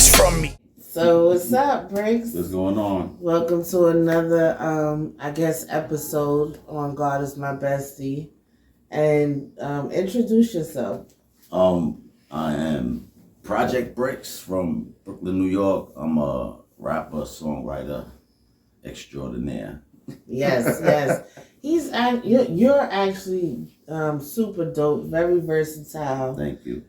is from me. So what's up, Brickz? What's going on? Welcome to another, episode on God is My Bestie. And introduce yourself. I am Projek Brickz from Brooklyn, New York. I'm a rapper, songwriter extraordinaire. Yes, yes. You're actually super dope, very versatile. Thank you.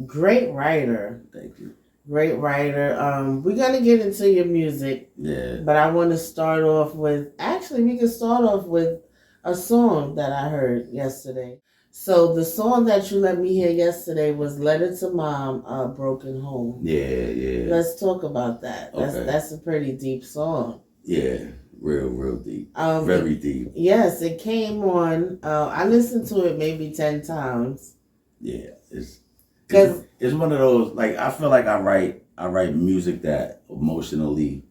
Great writer. Thank you. Great writer. We're gonna get into your music. Yeah. But I want to start off with, actually we can start off with a song that I heard yesterday. So the song that you let me hear yesterday was Letter to Mom, Broken Home. Yeah. Let's talk about that. Okay. That's a pretty deep song. Yeah. Real deep. Very deep. Yes, it came on. I listened to it maybe 10 times. Yeah. It's one of those, like, I feel like I write music that emotionally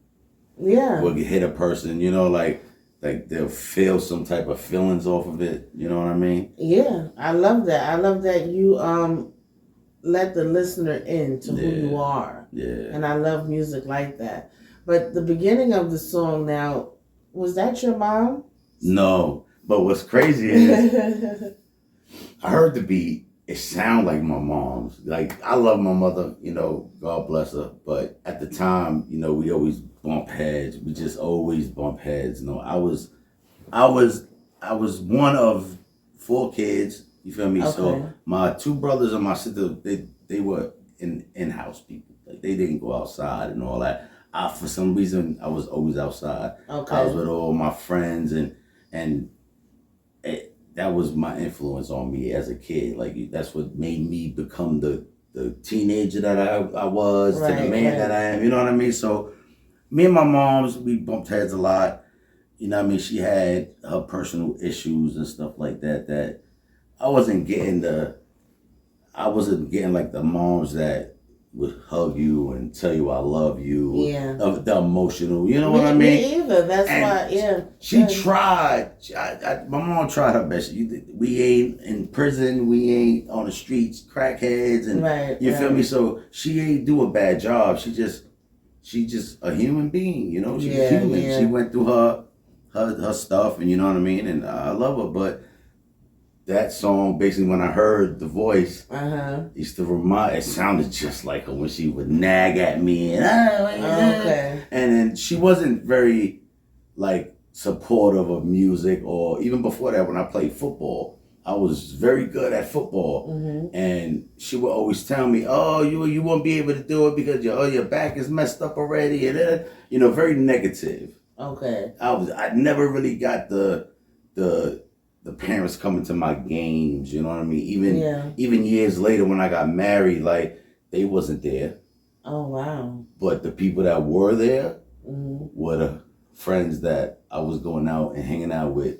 will hit a person, you know, like they'll feel some type of feelings off of it, you know what I mean? Yeah, I love that. I love that you let the listener into who you are. Yeah. And I love music like that. But the beginning of the song now, was that your mom? No, but what's crazy is I heard the beat. It sound like my mom's. Like, I love my mother, you know, God bless her. But at the time, you know, we always bump heads. We just always bump heads. You know, I was one of 4 kids. You feel me? Okay. So my 2 brothers and my sister, they were in-house people. Like, they didn't go outside and all that. For some reason, I was always outside. Okay. I was with all my friends and that was my influence on me as a kid. Like, that's what made me become the teenager that I was, to the man that I am. You know what I mean? So me and my moms, we bumped heads a lot. You know what I mean? She had her personal issues and stuff like that I wasn't getting like the moms that would hug you and tell you I love you. Yeah. The emotional, you know what I mean? Me either. That's why, yeah. She tried. My mom tried her best. We ain't in prison. We ain't on the streets, crackheads, and you feel me? So she ain't do a bad job. She just a human being, you know? She's human. Yeah. She went through her stuff, and you know what I mean? And I love her, but that song, basically, when I heard the voice, used to it sounded just like her when she would nag at me. And then she wasn't very, like, supportive of music, or even before that, when I played football, I was very good at football. Mm-hmm. And she would always tell me, oh, you won't be able to do it because your back is messed up already. And then, you know, very negative. Okay. I never really got the parents coming to my games, you know what I mean? Even years later when I got married, like, they wasn't there. Oh, wow. But the people that were there were the friends that I was going out and hanging out with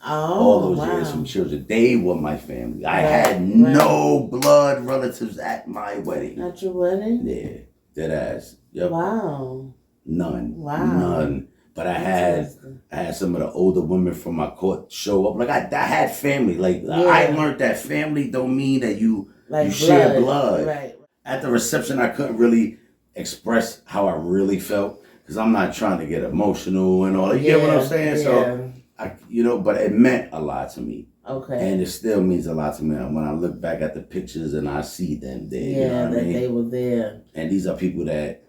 all those years from children. They were my family. I had no blood relatives at my wedding. At your wedding? Yeah, dead ass. Yep. Wow. None. Wow. None. But I had some of the older women from my court show up. Like, I had family. Like, I learned that family don't mean that you share blood. Right. At the reception, I couldn't really express how I really felt because I'm not trying to get emotional and all that. You get what I'm saying? Yeah. So, but it meant a lot to me. Okay. And it still means a lot to me when I look back at the pictures and I see them there. Yeah, you know what I mean? they were there. And these are people that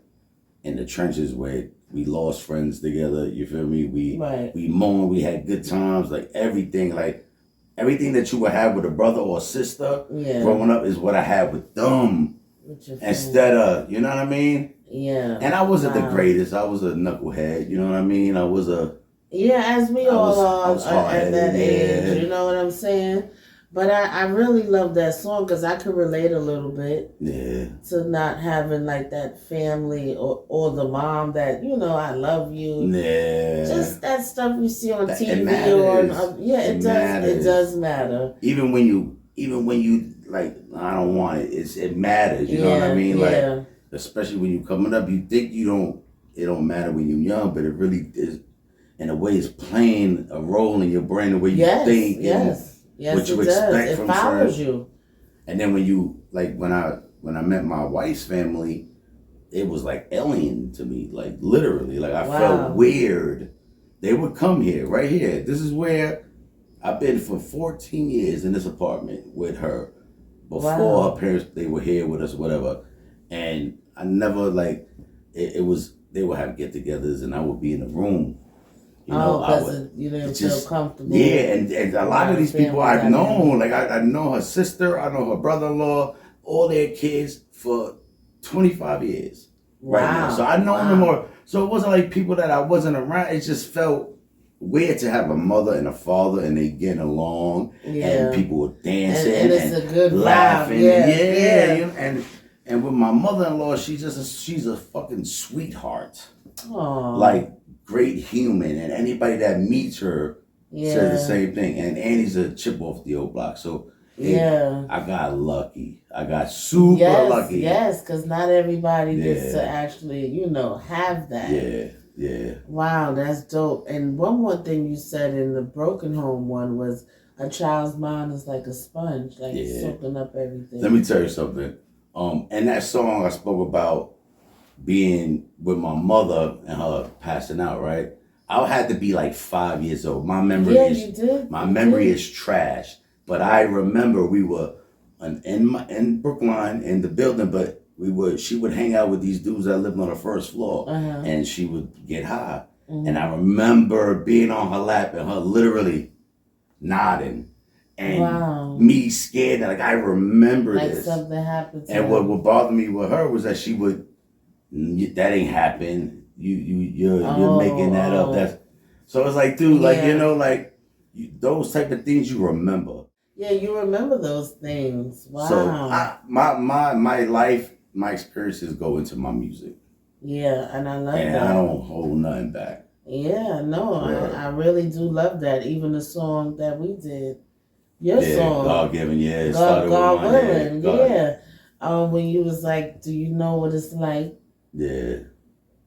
in the trenches where we lost friends together, you feel me? We mourned, we had good times, like everything that you would have with a brother or a sister growing up is what I had with them. Instead of, you know what I mean? Yeah. And I wasn't the greatest. I was a knucklehead, you know what I mean? I was a... Yeah, as we all are at that age, you know what I'm saying? But I really love that song because I could relate a little bit to not having like that family or the mom that, you know, I love you. Yeah. Just that stuff you see on TV. It does matter. Even when you like, I don't want it. It matters. You know what I mean? Like, especially when you're coming up, you think it don't matter when you're young, but it really is. In a way, it's playing a role in your brain the way you think. Yes, what you it expect does. from it follows friends. you. And then when you, like, when I met my wife's family, it was like alien to me, like literally. Like I felt weird. They would come here, right here. This is where I've been for 14 years in this apartment with her. Before her parents, they were here with us, whatever. And I never like, it was, they would have get-togethers and I would be in the room. You know, because you didn't feel comfortable. Yeah, and a lot of these people I've known, like I know her sister, I know her brother-in-law, all their kids for 25 years right now. So I know them more. So it wasn't like people that I wasn't around. It just felt weird to have a mother and a father and they getting along and people were dancing and it's a good laughing. Yeah. And with my mother-in-law, she's a fucking sweetheart. Aww. Like great human, and anybody that meets her says the same thing. And Annie's a chip off the old block. So I got lucky. I got super lucky. Yes, because not everybody gets to actually, have that. Yeah. Wow, that's dope. And one more thing you said in the broken home one was a child's mind is like a sponge, like soaking up everything. Let me tell you something. In that song I spoke about being with my mother and her passing out, right? I had to be like 5 years old. My memory is trash. But I remember we were in Brookline in the building, but she would hang out with these dudes that lived on the first floor, and she would get high. And I remember being on her lap and her literally nodding, and me scared. Like I remember like this. Something happened to her. And what bothered me with her was that she would, that ain't happened. You're making that up. So it's like, dude, like those type of things you remember. Yeah, you remember those things. Wow. So my life, my experiences go into my music. Yeah, and I love that. And I don't hold nothing back. Yeah, no, I really do love that. Even the song that we did, your song, God Given, it started God Willing, when you was like, do you know what it's like? Yeah.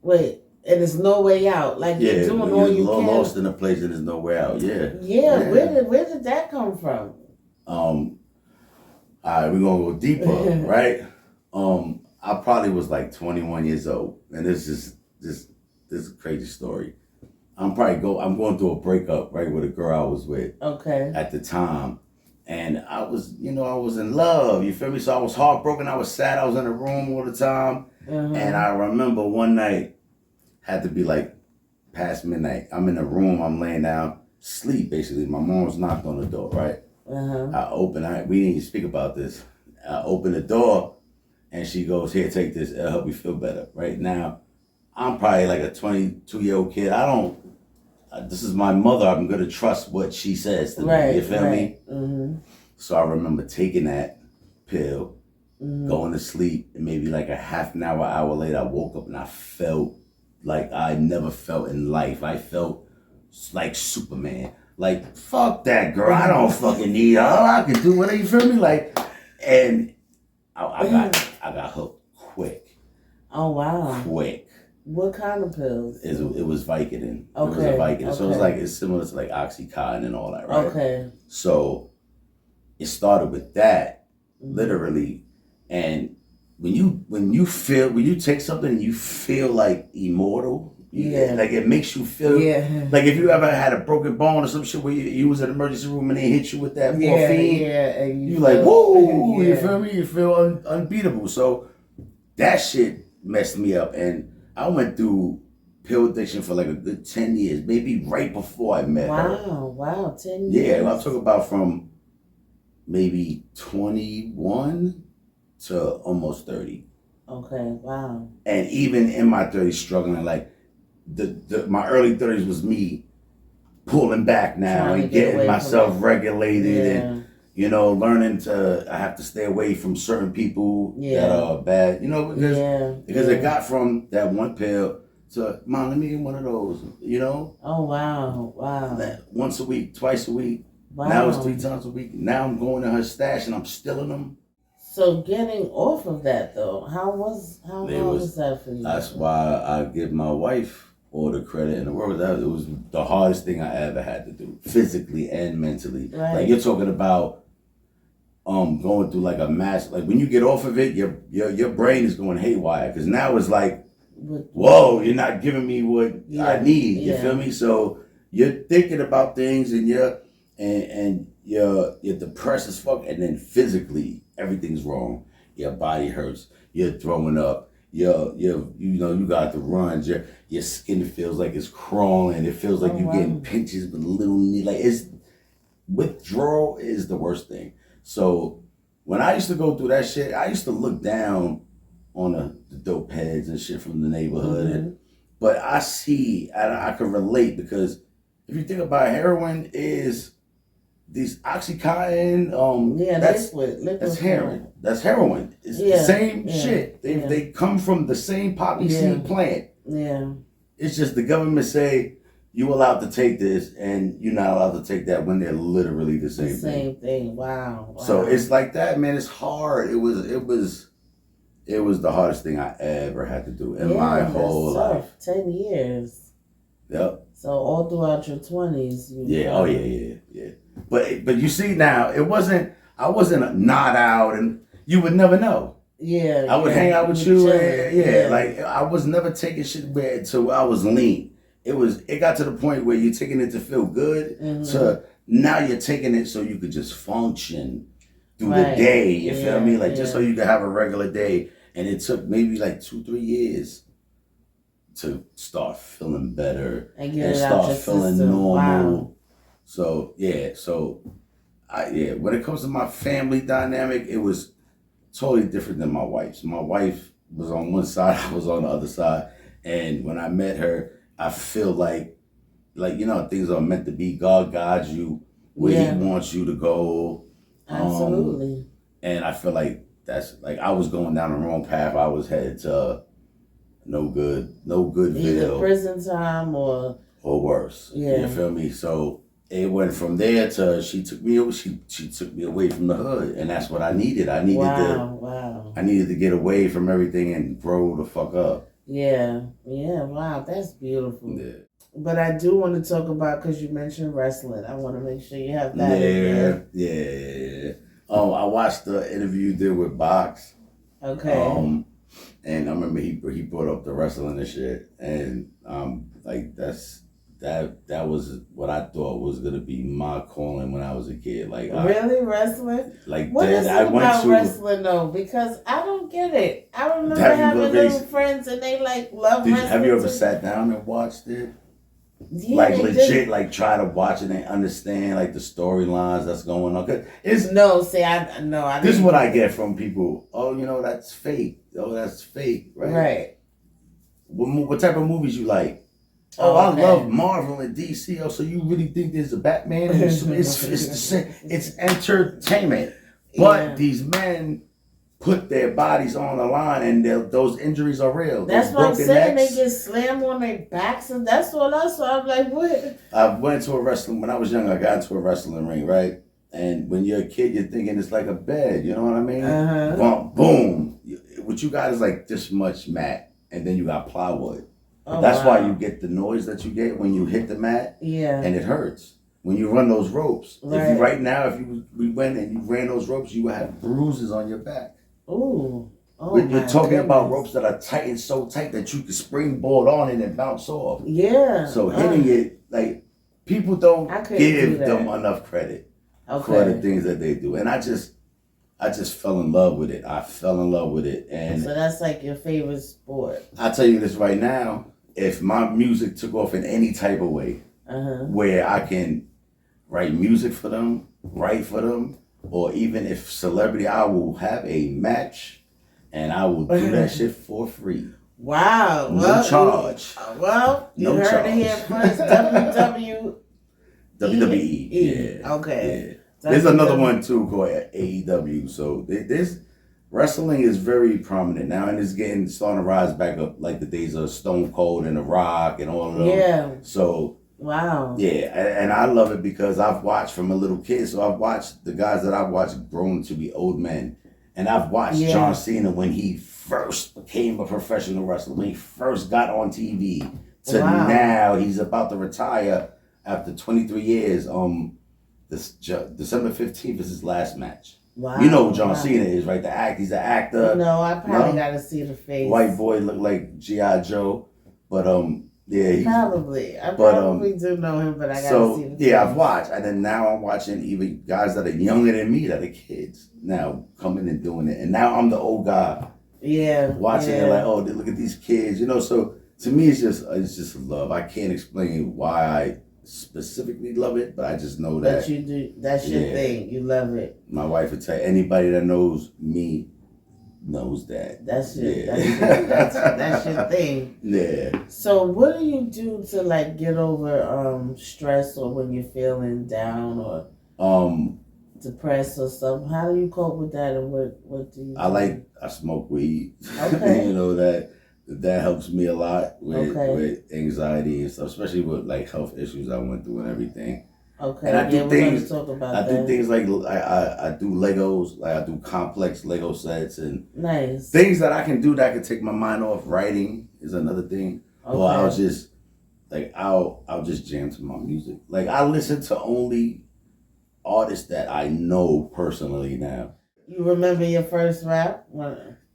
Wait, and there's no way out. Like you're doing all you can. Lost in a place and there's no way out. Yeah. Yeah. Where did that come from? All right, we're gonna go deeper, right? I probably was like 21 years old, and this is a crazy story. I'm going through a breakup, right, with a girl I was with. Okay. At the time, and I was in love. You feel me? So I was heartbroken. I was sad. I was in the room all the time, and I remember one night had to be like past midnight. I'm in the room. I'm laying down, sleep basically. My mom's knocked on the door, right? We didn't even speak about this. I open the door and she goes, here, take this. It'll help you feel better. Right now, I'm probably like a 22-year-old kid. This is my mother. I'm going to trust what she says to me. You feel me? Mm-hmm. So I remember taking that pill, going to sleep, and maybe like a half an hour later, I woke up and I felt like I never felt in life. I felt like Superman. Like, fuck that girl. I don't fucking need her. I can do whatever, you feel me? Like, and I got hooked quick. Oh, wow. Quick. What kind of pills? It was Vicodin. Okay. It was a Vicodin. Okay. So it's similar to like Oxycontin and all that, right? Okay. So it started with that, literally. And when you take something and you feel like immortal, like it makes you feel like if you ever had a broken bone or some shit where you was in the emergency room and they hit you with that morphine, and you like, whoa, you feel me? You feel unbeatable. So that shit messed me up, and I went through pill addiction for like a good 10 years, maybe right before I met her. Wow, 10 years. Yeah, I'm talking about from maybe 21 to almost 30. Okay, wow. And even in my 30s, struggling, like my early 30s was me pulling back now and getting myself regulated and, learning I have to stay away from certain people that are bad, because it got from that one pill to, Mom, let me get one of those, Oh, wow. Once a week, twice a week. Wow. Now it's 3 times a week. Now I'm going to her stash and I'm stealing them. So getting off of that though, how long was that for you? That's why I give my wife all the credit in the world. It was the hardest thing I ever had to do, physically and mentally. Right. Like you're talking about going through like a mass, like when you get off of it, your brain is going haywire because now it's like, whoa, you're not giving me what I need. You feel me? So you're thinking about things and you're depressed as fuck, and then physically everything's wrong. Your body hurts. You're throwing up. You got the runs. Your skin feels like it's crawling. It feels like you're getting pinches with little knee. Like withdrawal is the worst thing. So when I used to go through that shit, I used to look down on the dope heads and shit from the neighborhood. But I see, and I can relate because if you think about heroin is these Oxycontin, that's heroin. That's heroin. It's the same shit. They come from the same poppy seed plant. Yeah. It's just the government say you allowed to take this and you're not allowed to take that when they're literally the same thing. Same thing. Wow. So it's like that, man. It's hard. It was the hardest thing I ever had to do in my whole life. 10 years. Yep. So all throughout your 20s. Yeah. But you see now, I wasn't not out, and you would never know. Yeah. I would hang out with you. Like I was never taking shit bad till I was lean. It got to the point where you're taking it to feel good. So now you're taking it so you could just function through the day. You feel me? Like just so you could have a regular day. And it took maybe like 2-3 years to start feeling better and start feeling normal. Wow. So when it comes to my family dynamic, it was totally different than my wife's. My wife was on one side, I was on the other side. And when I met her, I feel like things are meant to be. God guides you where He wants you to go. Absolutely. And I feel like that's like I was going down the wrong path. I was headed to no good either prison time or worse. You feel me? So it went from there to she took me away from the hood, and that's what I needed. I needed to get away from everything and grow the fuck up. Yeah. Wow, that's beautiful. Yeah. But I do want to talk about, because you mentioned wrestling. I want to make sure you have that. Yeah. I watched the interview you did with Box. Okay. And I remember he brought up the wrestling and shit, and like that was what I thought was gonna be my calling when I was a kid. Like really wrestling. Like what is it about wrestling though? Because I don't get it. I remember having little friends and they like love wrestling. Have you ever sat down and watched it? Yeah, like legit, like try to watch it and understand like the storylines that's going on. Cause this is what I get from people. Oh, that's fake. Oh, that's fake. Right. What type of movies you like? Oh, I love Marvel and DC. Oh, so you really think there's a Batman? And it's the same. It's entertainment. But these men put their bodies on the line, and those injuries are real. That's what I'm saying. Necks. They get slammed on their backs, and that's all I saw. I'm like, what? I went to a wrestling when I was young. I got into a wrestling ring, right? And when you're a kid, you're thinking it's like a bed. You know what I mean? Boom. What you got is like this much mat, and then you got plywood. That's why you get the noise that you get when you hit the mat. Yeah. And it hurts. When you run those ropes. Right. If we went and you ran those ropes, you would have bruises on your back. Ooh. You're talking about ropes that are tightened so tight that you can springboard on it and bounce off. Yeah. So hitting it, like, people don't give them enough credit for the things that they do. And I just fell in love with it. I fell in love with it. And so that's like your favorite sport. I'll tell you this right now. If my music took off in any type of way, where I can write music for them, write for them, or even if celebrity, I will have a match and I will do that shit for free. Wow. No charge. You heard it here first. WWE. Yeah. Okay. Yeah. There's another one too called AEW. So this wrestling is very prominent now, and it's starting to rise back up like the days of Stone Cold and The Rock and all of them. Yeah. So. Wow. Yeah, and I love it because I've watched from a little kid. So I've watched the guys that I've watched grown to be old men. And I've watched John Cena when he first became a professional wrestler, when he first got on TV to now he's about to retire after 23 years. This December 15th is his last match. Wow. You know who John Cena is, right? He's an actor. No, I probably got to see the face. White boy look like G.I. Joe, but yeah, I probably do know him, but I got to see the face. Yeah, I've watched, and then now I'm watching even guys that are younger than me, that are kids now coming and doing it, and now I'm the old guy. Yeah, watching it like, oh, look at these kids, So to me, it's just love. I can't explain why I specifically love it, but I just know that. But you do. That's your thing. You love it. My wife would tell you, anybody that knows me knows that. That's that's your thing. Yeah. So what do you do to like get over stress, or when you're feeling down or depressed or something? How do you cope with that, and what do you do? I smoke weed. Okay. that helps me a lot with anxiety and stuff, especially with like health issues I went through and everything. Okay. And I do things. Talk about I do things like I do Legos, like I do complex Lego sets and nice things that I can do that can take my mind off. Writing is another thing. Okay. Or I'll just I'll just jam to my music. Like I listen to only artists that I know personally now. You remember your first rap?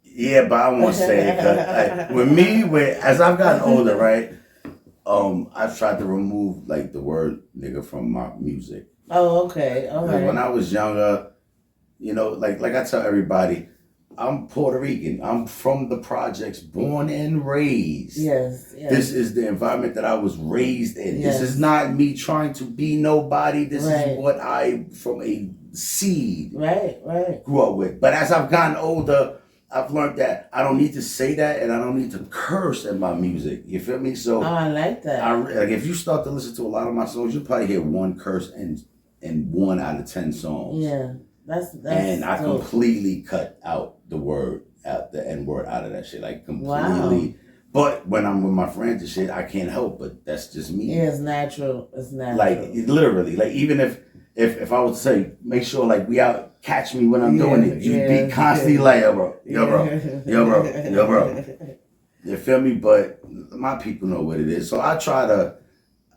Yeah, but I won't say it because as I've gotten older, right? I've tried to remove like the word nigga from my music. Oh, okay. All right. When I was younger, like I tell everybody, I'm Puerto Rican. I'm from the projects, born and raised. Yes. This is the environment that I was raised in. Yes. This is not me trying to be nobody. This is what I, from a seed, grew up with. But as I've gotten older, I've learned that I don't need to say that, and I don't need to curse in my music. You feel me? So I like that. Like if you start to listen to a lot of my songs, you'll probably hear one curse in 1 out of 10 songs. Yeah, that's and I dope. completely cut out the N word out of that shit, like completely. Wow. But when I'm with my friends and shit, I can't help but that's just me. Yeah, it's natural. It's natural. Like literally, like even if I would say, make sure like we out. Catch me when I'm doing it. You be constantly like, yo, bro. You feel me? But my people know what it is. So I try to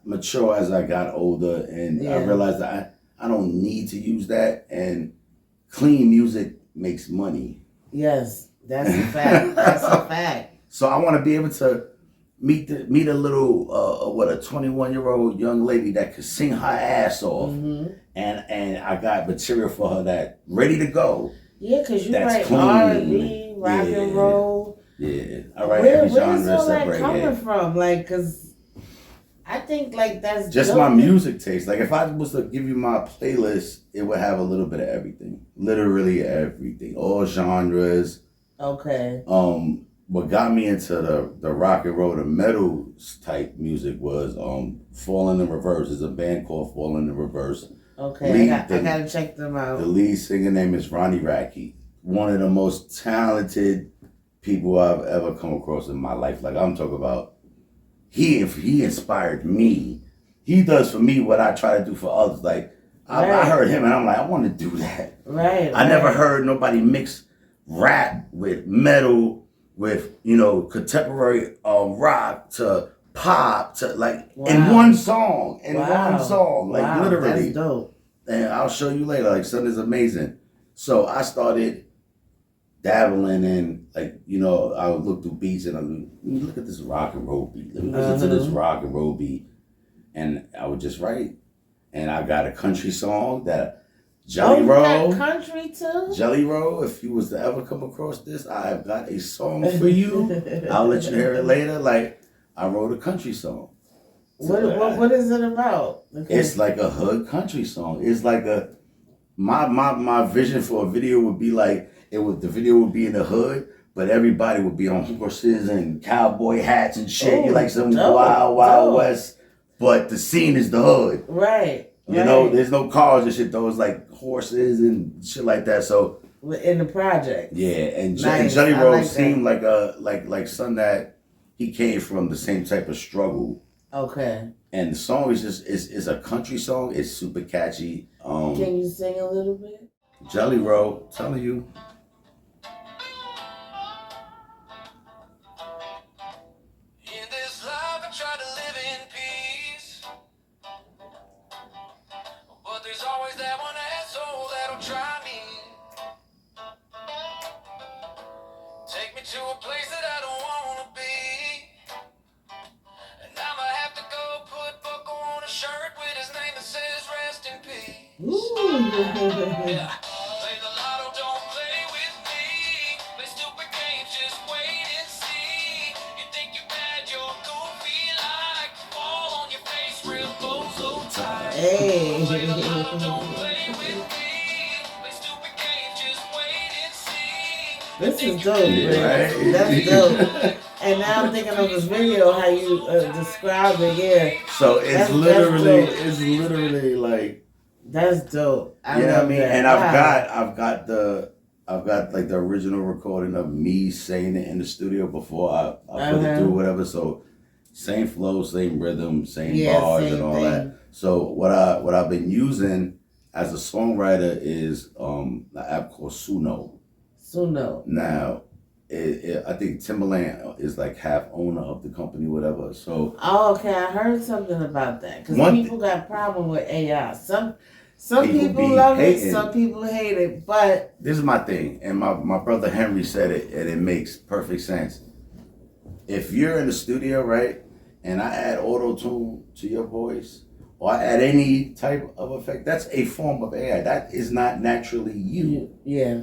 mature as I got older, and I realized that I don't need to use that. And clean music makes money. Yes, that's a fact. That's a fact. So I want to be able to meet a little a 21-year-old young lady that could sing her ass off. Mm-hmm. And I got material for her that ready to go. Yeah, because you write R&B, rock and roll. Yeah, I write every genre. Where's all that coming from? Like, because I think like that's just my music taste. Like if I was to give you my playlist, it would have a little bit of everything. Literally everything. All genres. Okay. What got me into the rock and roll, the metal type music was Falling in Reverse. There's a band called Falling in Reverse. Okay, I gotta check them out. The lead singer name is Ronnie Radke. One of the most talented people I've ever come across in my life. Like I'm talking about, he inspired me. He does for me what I try to do for others. Like I heard him and I'm like, I want to do that. Right. I never heard nobody mix rap with metal with contemporary rock to pop to like in one song, like literally. That's dope. And I'll show you later. Like son is amazing. So I started dabbling in I would look through beats and I would look at this rock and roll beat. Let me listen to this rock and roll beat, and I would just write. And I got a country song that Jelly Roll. Country too? Jelly Roll, if you was to ever come across this, I have got a song for you. I'll let you hear it later. Like, I wrote a country song. What is it about? It's like a hood country song. It's like my vision for a video would be like, the video would be in the hood, but everybody would be on horses and cowboy hats and shit. You're like some wild west, but the scene is the hood. Right. You know, there's no cars and shit, though. It's like horses and shit like that. So in the project. Yeah, and Jelly Roll seemed like a son that he came from the same type of struggle. Okay. And the song is just is a country song. It's super catchy. Can you sing a little bit? Jelly Roll, telling you. In this life I try to live in peace, but there's always that one asshole that'll try me. Yeah. Play the lotto, don't play with me. Play stupid games, just wait and see. You think you're bad, you're goofy like. Fall on your face, real bozo tight. Hey. Play the lotto, don't play with me. Play stupid games, just wait and see. This is dope, man. That's dope. And now I'm thinking of this video, how you describe it. Yeah. So it's literally like. That's dope. You know what I mean? That. And I've got like the original recording of me saying it in the studio before I put it through whatever. So same flow, same rhythm, same bars and all that. So what I've been using as a songwriter is an app called Suno. Now, I think Timbaland is like half owner of the company, whatever. So okay, I heard something about that because people got problem with AI. Some people love it, some people hate it, but this is my thing, and my brother Henry said it, and it makes perfect sense. If you're in the studio, right, and I add auto-tune to your voice, or I add any type of effect, that's a form of AI. That is not naturally you. Yeah.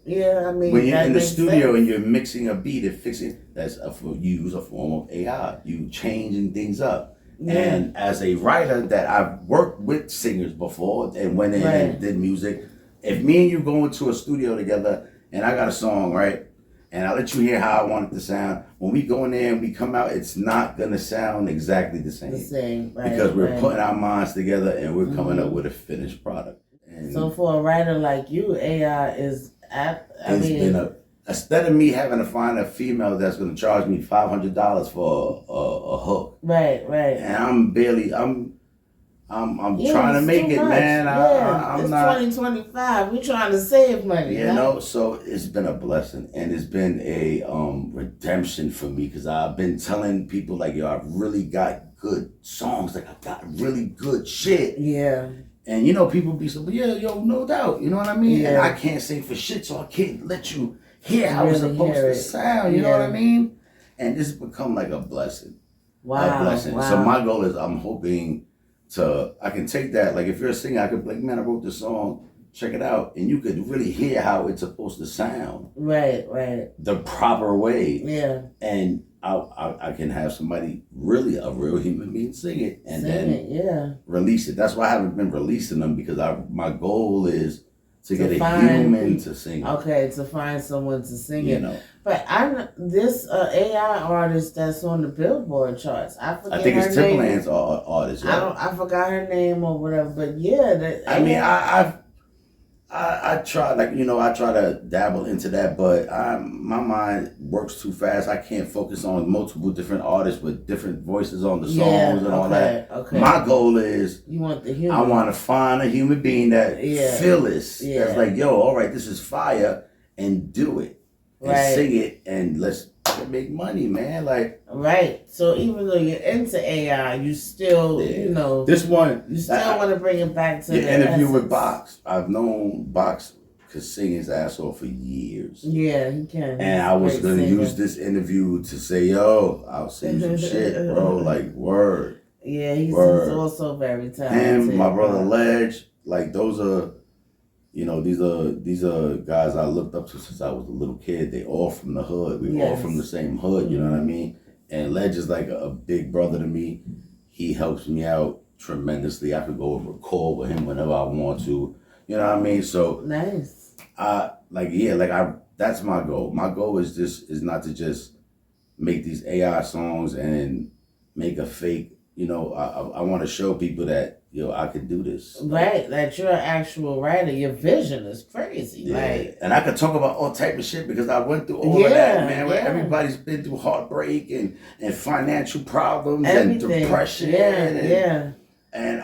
Yeah, I mean, when you're in the studio and you're mixing a beat and fixing, you use a form of AI. You changing things up. Yeah. And as a writer that I've worked with singers before and went in and did music, if me and you go into a studio together and I got a song, right, and I let you hear how I want it to sound, when we go in there and we come out, it's not going to sound exactly the same. Right. Because we're putting our minds together and we're coming up with a finished product. And so for a writer like you, AI is... instead of me having to find a female that's going to charge me $500 for a hook, right, and I'm trying to make it, man. I'm it's not. 2025. We're trying to save money. You know, so it's been a blessing, and it's been a redemption for me because I've been telling people like, yo, I've really got good songs, like I've got really good shit. Yeah. And you know, people be so, yeah, yo, no doubt. You know what I mean? Yeah. And I can't sing for shit, so I can't let you hear how it's supposed to sound. You know what I mean? And this has become like a blessing. Wow. A blessing. Wow. So my goal is I'm hoping I can take that. Like if you're a singer, I could be like, man, I wrote this song. Check it out. And you could really hear how it's supposed to sound. Right. The proper way. Yeah. And I can have somebody a real human being sing it and release it. That's why I haven't been releasing them because my goal is to get a human to sing it. Okay, to find someone to sing it. Know. But this AI artist that's on the Billboard charts. I think it's Timbaland's artist. Yeah. I forgot her name or whatever. But yeah, I try, like, you know, I try to dabble into that, but my mind works too fast. I can't focus on multiple different artists with different voices on the songs and all that. Okay. My goal is you want the human. I want to find a human being that feel this. That's like, yo, all right, this is fire, and do it. And sing it, and let's make money, man. Like, so even though you're into AI, you still, you know, this one, you still want to bring it back to the interview with Box. I've known Box could sing his ass off for years. Yeah, he can. And I was gonna use this interview to say, yo, I'll sing some shit, bro. Like, word. Yeah, he's also very talented. And my brother Ledge, like, those are. You know, these are guys I looked up to since I was a little kid. They all from the hood. We all from the same hood, you know what I mean? And Ledge is like a big brother to me. He helps me out tremendously. I could go and record with him whenever I want to. You know what I mean? So nice. That's my goal. My goal is not to just make these AI songs and make a fake, you know, I want to show people that, yo, I could do this. Right, that you're an actual writer. Your vision is crazy. Yeah. Like, and I could talk about all type of shit because I went through all of that, man. Where everybody's been through heartbreak and financial problems and depression. And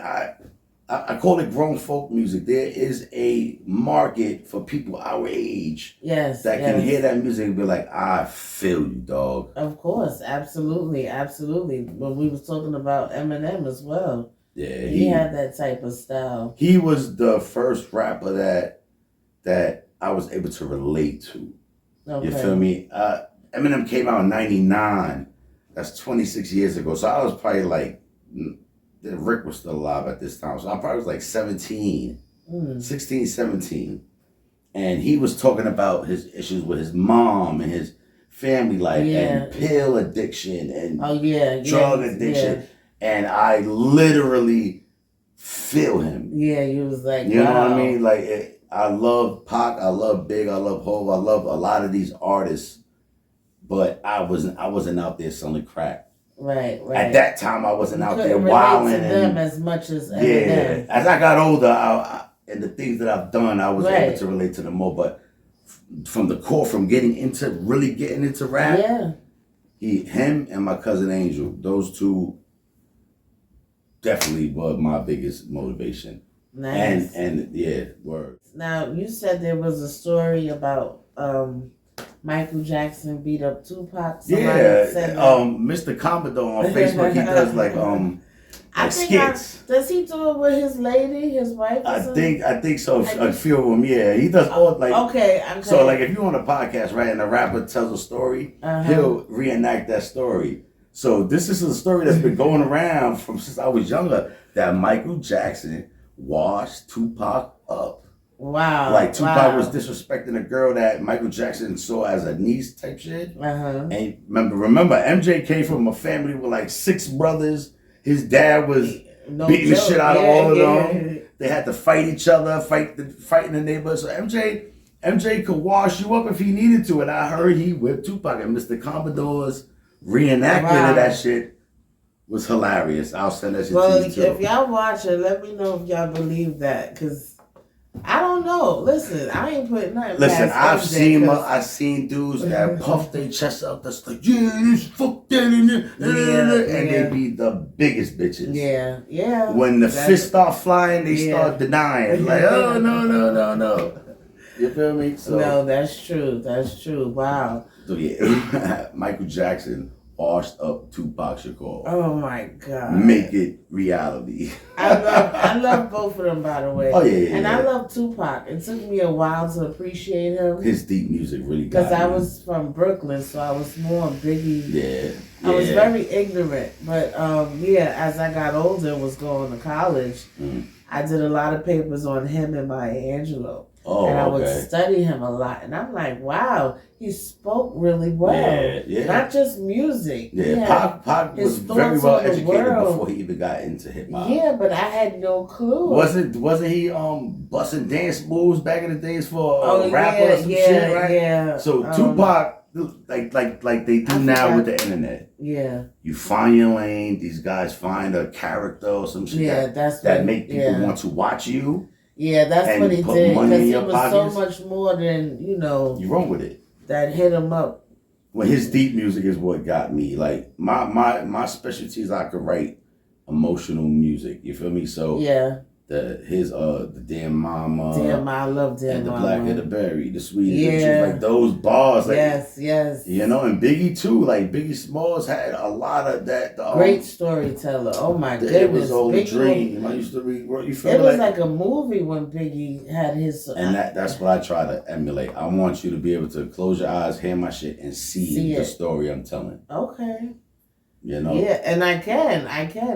I call it grown folk music. There is a market for people our age that can hear that music and be like, I feel you, dog. Of course, absolutely. When we was talking about Eminem as well. Yeah, he had that type of style. He was the first rapper that I was able to relate to. Okay. You feel me? Eminem came out in 99. That's 26 years ago. So I was probably like, Rick was still alive at this time. So I probably was like 17. 16, 17. And he was talking about his issues with his mom and his family life and pill addiction and drug addiction. And I literally feel him. Yeah, you was like, you know what I mean? Like, I love Pac, I love Big, I love Hov, I love a lot of these artists, but I wasn't out there selling crack. Right. At that time, I wasn't out there wilding. To them as much as Eminem. As I got older, and the things that I've done, I was able to relate to them more. But from the core, from really getting into rap, him and my cousin Angel, those two definitely were my biggest motivation. Nice. And word. Now, you said there was a story about Michael Jackson beat up Tupac. Mr. Commodore on Facebook, he does like skits. Does he do it with his lady, his wife? I think so. A few of them, he does all like. Okay. So like, if you're on a podcast, right, and a rapper tells a story, he'll reenact that story. So this is a story that's been going around since I was younger, that Michael Jackson washed Tupac up. Wow. Like Tupac was disrespecting a girl that Michael Jackson saw as a niece type shit. And remember, MJ came from a family with like 6 brothers. His dad was beating the shit out of all of them. They had to fight each other, fight in the neighborhood. So MJ could wash you up if he needed to. And I heard he whipped Tupac, and Mr. Commodore's reenactment of that shit was hilarious. I'll send that shit to you too. If y'all watch it, let me know if y'all believe that, because I don't know. Listen, I ain't putting nothing. Listen, I've seen dudes that puff their chest out. That's like, fuck that in there, and they be the biggest bitches. Yeah. When the fists start flying, they start denying. Like, oh no. You feel me? So, no, that's true. Wow. So Michael Jackson washed up Tupac Shakur. Oh my God. Make it reality. I love both of them, by the way. Oh yeah. And I love Tupac. It took me a while to appreciate him. His deep music really got me. Because I was from Brooklyn, so I was more Biggie. Yeah. I was very ignorant. But as I got older and was going to college, I did a lot of papers on him and Maya Angelou. And I would study him a lot. And I'm like, wow, he spoke really well. Yeah. Not just music. Pac was very well educated before he even got into hip hop. Yeah, but I had no clue. Wasn't he busting dance moves back in the days for a rapper or some shit, right? Yeah. So Tupac, like they do now with the internet. Yeah. You find your lane, these guys find a character or some shit that make people want to watch you. Yeah, that's what he did. Because he was pockets. so much more than, You run with it. That hit him up. Well, his deep music is what got me. Like, my specialty is I could write emotional music. You feel me? So the Dear Mama. I love Dear Mama. And the Black and the Berry, the Sweet and the Truth, like those bars. Like, yes. You know, and Biggie too. Like Biggie Smalls had a lot of that. Great storyteller. Oh my goodness. It was all a dream. I used to read. You feel it was like a movie when Biggie had his. And that's what I try to emulate. I want you to be able to close your eyes, hear my shit, and see the story I'm telling. Okay. You know? Yeah, and I can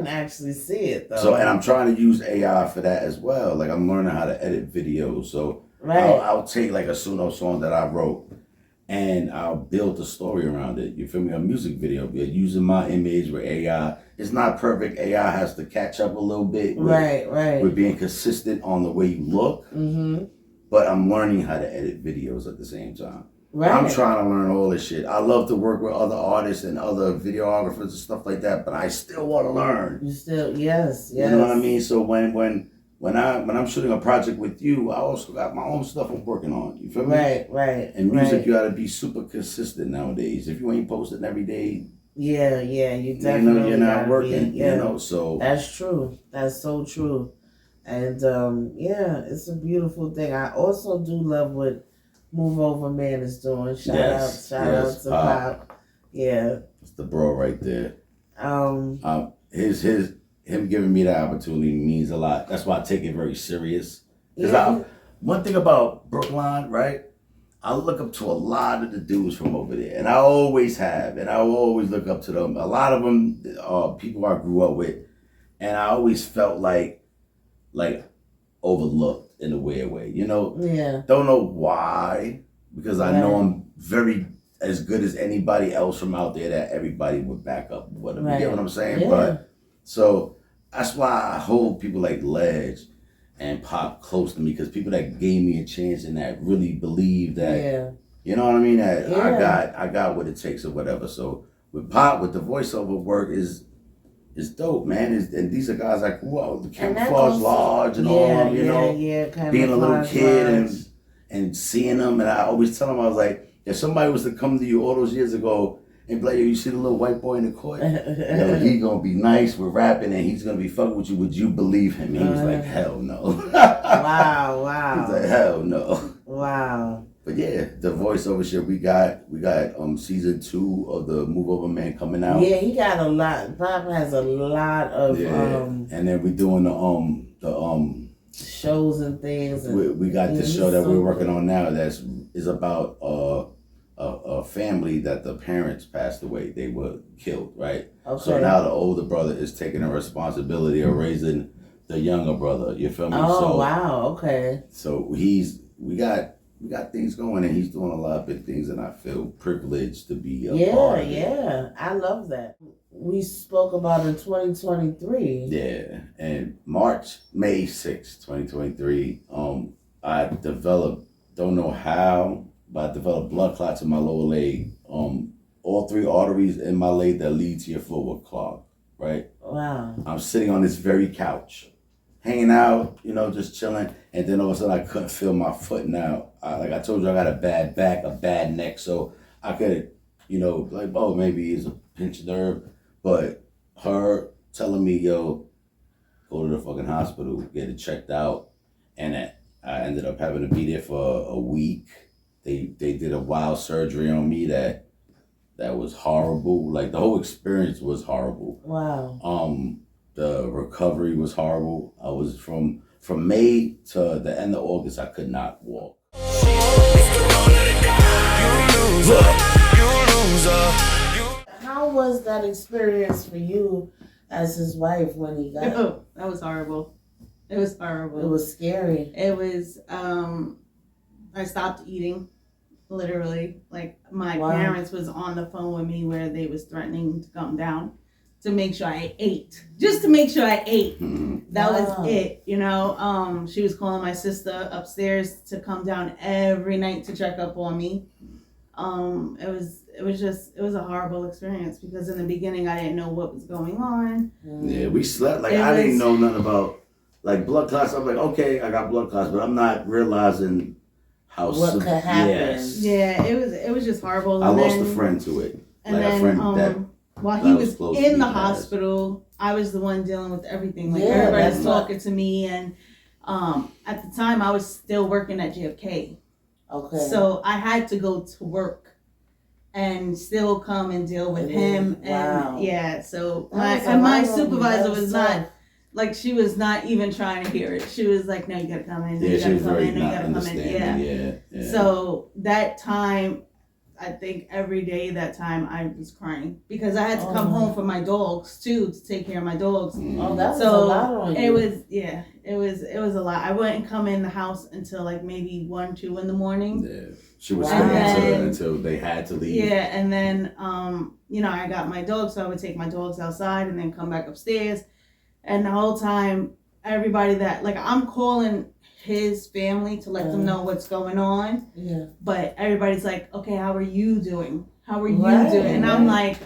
actually see it though. So, and I'm trying to use AI for that as well. Like, I'm learning how to edit videos. So I'll take like a Suno song that I wrote and I'll build a story around it. You feel me? A music video. We're using my image with AI. It's not perfect. AI has to catch up a little bit. With being consistent on the way you look. But I'm learning how to edit videos at the same time. I'm trying to learn all this shit. I love to work with other artists and other videographers and stuff like that, but I still want to learn. You still, yes. You know what I mean? So when I'm shooting a project with you, I also got my own stuff I'm working on. You feel me? Right. And music, you got to be super consistent nowadays. If you ain't posting every day, you definitely you're not working. You know, so that's true. That's so true. And it's a beautiful thing. I also do love what Move Over Man is doing. Shout out to Pop. Yeah. It's the bro right there. Him giving me that opportunity means a lot. That's why I take it very serious. One thing about Brookline, right? I look up to a lot of the dudes from over there, and I always have, and I will always look up to them. A lot of them are people I grew up with, and I always felt like overlooked. in a weird way, you know? Yeah. Don't know why, because I know I'm very as good as anybody else from out there that everybody would back up. You get what I'm saying? Yeah. But so that's why I hold people like Ledge and Pop close to me, because people that gave me a chance and that really believe that, you know what I mean? That I got what it takes or whatever. So with Pop, with the voiceover work is dope, man. And these are guys like, whoa, the Camouflage Lodge and all of them, you know, being a little kid and seeing them. And I always tell them, I was like, if somebody was to come to you all those years ago and be like, you see the little white boy in the court? Yo, he gonna be nice with rapping and he's gonna be fucking with you. Would you believe him? He was like, hell no. Wow. He's like, hell no. Wow. But yeah, the voiceover shit, we got season 2 of the Move Over Man coming out. Yeah, he got a lot. Pop has a lot of and then we doing the shows and things. And we got this show that we're working on now is about a family that the parents passed away. They were killed, right? Okay. So now the older brother is taking the responsibility of raising the younger brother. You feel me? Oh, wow. Okay. So we got things going, and he's doing a lot of big things, and I feel privileged to be a part of it. Yeah, I love that. We spoke about in 2023. Yeah, and May 6, 2023, I developed, don't know how, but I developed blood clots in my lower leg. All 3 arteries in my leg that lead to your foot were clogged, right? Wow. I'm sitting on this very couch, hanging out, you know, just chilling, and then all of a sudden I couldn't feel my foot now. Like I told you, I got a bad back, a bad neck, so I could, you know, like, oh, maybe it's a pinched nerve, but her telling me, yo, go to the fucking hospital, get it checked out, and I ended up having to be there for a week. They did a wild surgery on me that was horrible. Like the whole experience was horrible. Wow. The recovery was horrible. I was from May to the end of August, I could not walk. How was that experience for you as his wife when he got? Oh, that was horrible. It was horrible. It was scary. It was. I stopped eating, literally. Like my parents was on the phone with me where they was threatening to come down to make sure I ate, just to make sure I ate. That was it, you know. She was calling my sister upstairs to come down every night to check up on me. It was a horrible experience because in the beginning I didn't know what was going on. Yeah, we slept like I didn't know nothing about like blood clots. I'm like, okay, I got blood clots, but I'm not realizing what could happen. Yes. Yeah, it was just horrible. I lost a friend to it. And like then, a friend that while he was in the hospital, I was the one dealing with everything. Like everybody was talking to me, and at the time I was still working at JFK. Okay. So I had to go to work and still come and deal with him. And yeah, so my supervisor was not like, she was not even trying to hear it. She was like, no, you gotta come in. Yeah, she was very you not gotta come in. understanding. Yeah. So that time, I think every day that time I was crying because I had to come home for my dogs too, to take care of my dogs. Oh, that was a lot on you. It was a lot. I wouldn't come in the house until like maybe 1, 2 in the morning. Yeah. She was staying until they had to leave. Yeah, and then you know, I got my dogs, so I would take my dogs outside and then come back upstairs. And the whole time, everybody that, like, I'm calling his family to let them know what's going on. Yeah. But everybody's like, okay, how are you doing? How are you doing? And I'm like,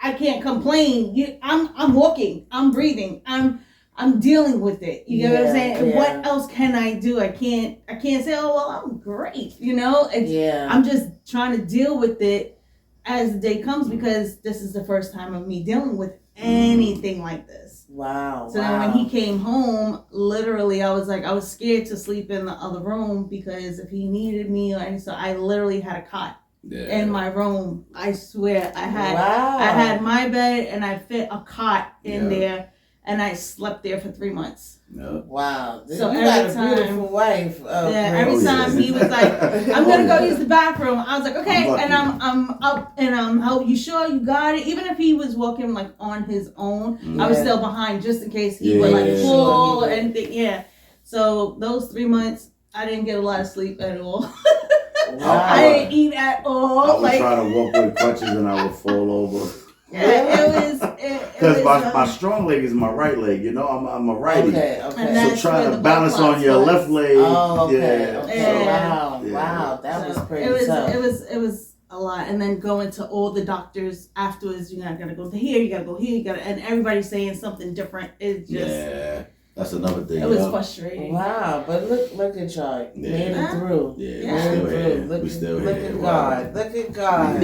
I can't complain. I'm walking. I'm breathing. I'm dealing with it. You know what I'm saying? Yeah. What else can I do? I can't say, oh, well, I'm great. You know? I'm just trying to deal with it as the day comes because this is the first time of me dealing with anything like this. Wow. So then when he came home, literally, I was scared to sleep in the other room because if he needed me, so I literally had a cot in my room. I swear, I had my bed and I fit a cot in there, and I slept there for 3 months. Yep. Wow. So you every got a beautiful wife. Every time he was like, I'm gonna go use the bathroom, I was like, okay, and I'm up and how you sure you got it? Even if he was walking like on his own, I was still behind just in case he would like fall or anything. Yeah. So those 3 months, I didn't get a lot of sleep at all. Wow. I didn't eat at all. I would try to walk with crutches and I would fall over. Because my strong leg is my right leg, I'm a righty. Okay. And so trying to balance on your left leg. Oh, okay. Yeah. Okay. Yeah. Wow. That was pretty tough. tough. It was a lot. And then going to all the doctors afterwards, you gotta go to here, you gotta go here, and everybody's saying something different. It just that's another thing. It was frustrating. Wow, but look at y'all. Made it through. Yeah, we still here. Look at God. Look at God.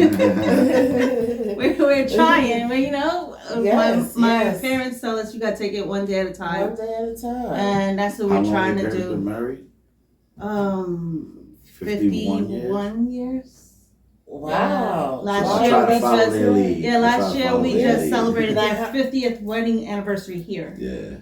We're trying, but my yes. parents tell us you gotta take it one day at a time. One day at a time. And that's what we're trying to do. Been married? 51 years. Wow. Last year we just celebrated their 50th wedding anniversary here. Yeah.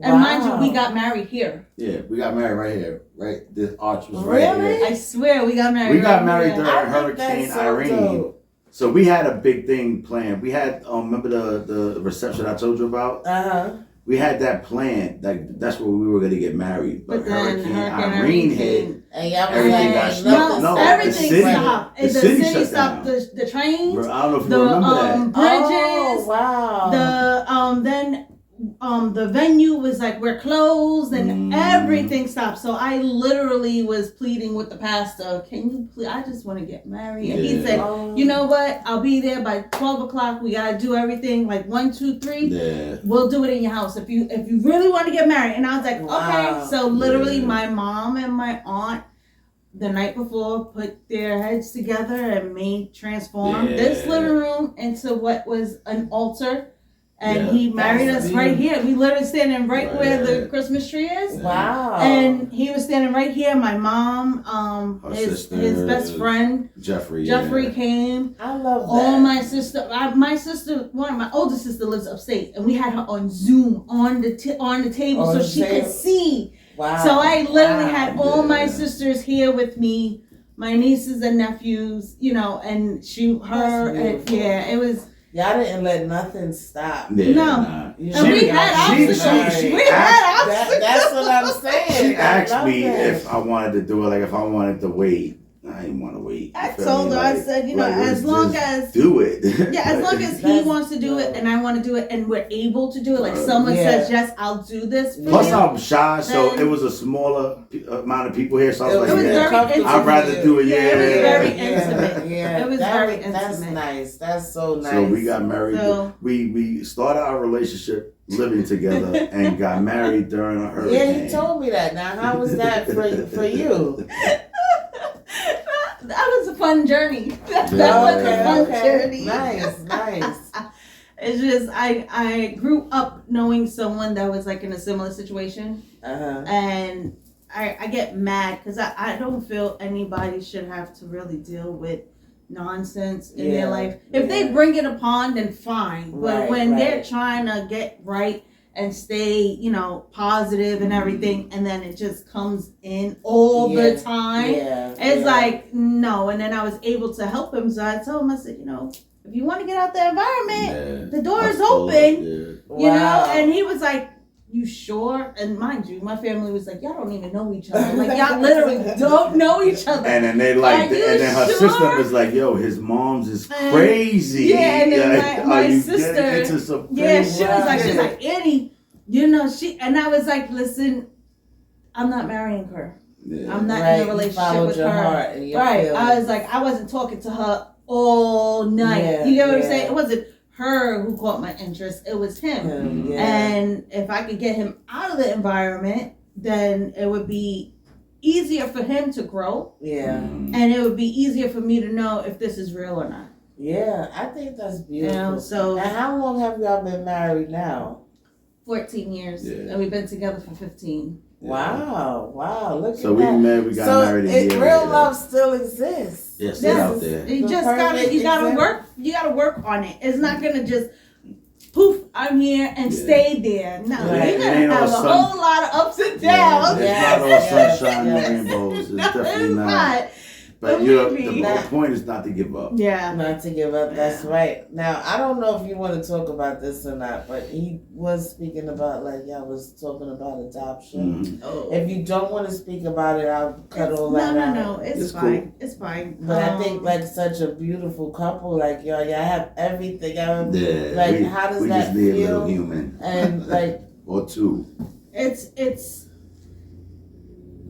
And mind you, we got married here. Yeah, we got married right here. Right, this arch was right here. I swear, we got married. We got married during Hurricane Irene. So we had a big thing planned. We had remember the reception I told you about? We had that planned. That's where we were going to get married. But Hurricane Irene hit. And everything got stopped. No, everything stopped. The city stopped the trains. I don't know if you remember that. Bridges. Oh, wow. Then the venue was like, we're closed, and everything stopped. So I literally was pleading with the pastor, can you please, I just want to get married. And he said, you know what, I'll be there by 12 o'clock. We got to do everything like 1, 2, 3. Yeah. We'll do it in your house if you really want to get married. And I was like, okay. So literally my mom and my aunt the night before put their heads together and transformed this living room into what was an altar. And he married us right here. We literally standing right where the Christmas tree is. Wow. And he was standing right here. My mom, his best friend, Jeffrey came. I love that. All my sister, my older sister lives upstate, and we had her on Zoom on the table so she could see. Wow. So I literally had all my sisters here with me, my nieces and nephews, and it was. Y'all didn't let nothing stop. Yeah, no. We had obstacles. That's what I'm saying. She asked me if I wanted to do it, like if I wanted to wait. I didn't want to wait. I told her, I said, as long as... do it. As long as he wants to do it and I want to do it and we're able to do it, like someone says, yes, I'll do this for Plus you. I'm shy, so it was a smaller amount of people here, so I was like, I'd rather do it, It was very intimate. It was very intimate. That's nice. That's so nice. So we got married. We started our relationship living together and got married during a hurricane. Yeah, you told me that. Now, how was that for you? That was a fun journey. That was a fun journey. Nice. It's just I grew up knowing someone that was like in a similar situation, and I get mad because I don't feel anybody should have to really deal with nonsense in their life. If they bring it upon, then fine. But when they're trying to get right and stay, positive and everything, and then it just comes in all the time. It's like, no. And then I was able to help him, so I told him, I said, if you want to get out the environment, the door is open, and he was like, you sure? And mind you, my family was like, y'all don't even know each other. Like, y'all literally don't know each other. And then they and then her sister was like, yo, his mom's is crazy. Yeah, and then my sister, she was like, Annie, and I was like, listen, I'm not marrying her. Yeah. I'm not in a relationship with her. I was like, I wasn't talking to her all night. You get what I'm saying? It wasn't her who caught my interest. It was him. And if I could get him out of the environment, then it would be easier for him to grow. And it would be easier for me to know if this is real or not. Yeah, I think that's beautiful. So, and how long have y'all been married now? 14 years. And we've been together for 15. Wow. Look at that. So we got married a year. Real love still exists. Yes, it's out there. You just gotta work on it. It's not gonna just poof, I'm here and stay there. No, you're gonna have a whole lot of ups and downs. It's not all sunshine and rainbows. It's definitely not. But Believe the me. point is not to give up. Yeah. Not to give up, that's right. Now, I don't know if you want to talk about this or not, but he was speaking about, like, y'all was talking about adoption. Mm-hmm. Oh. If you don't want to speak about it, I'll cut all that out. No, it's fine. Cool. It's fine. But I think, like, such a beautiful couple, like, y'all have everything. How does that feel? We just need a little human. And, like... or two. It's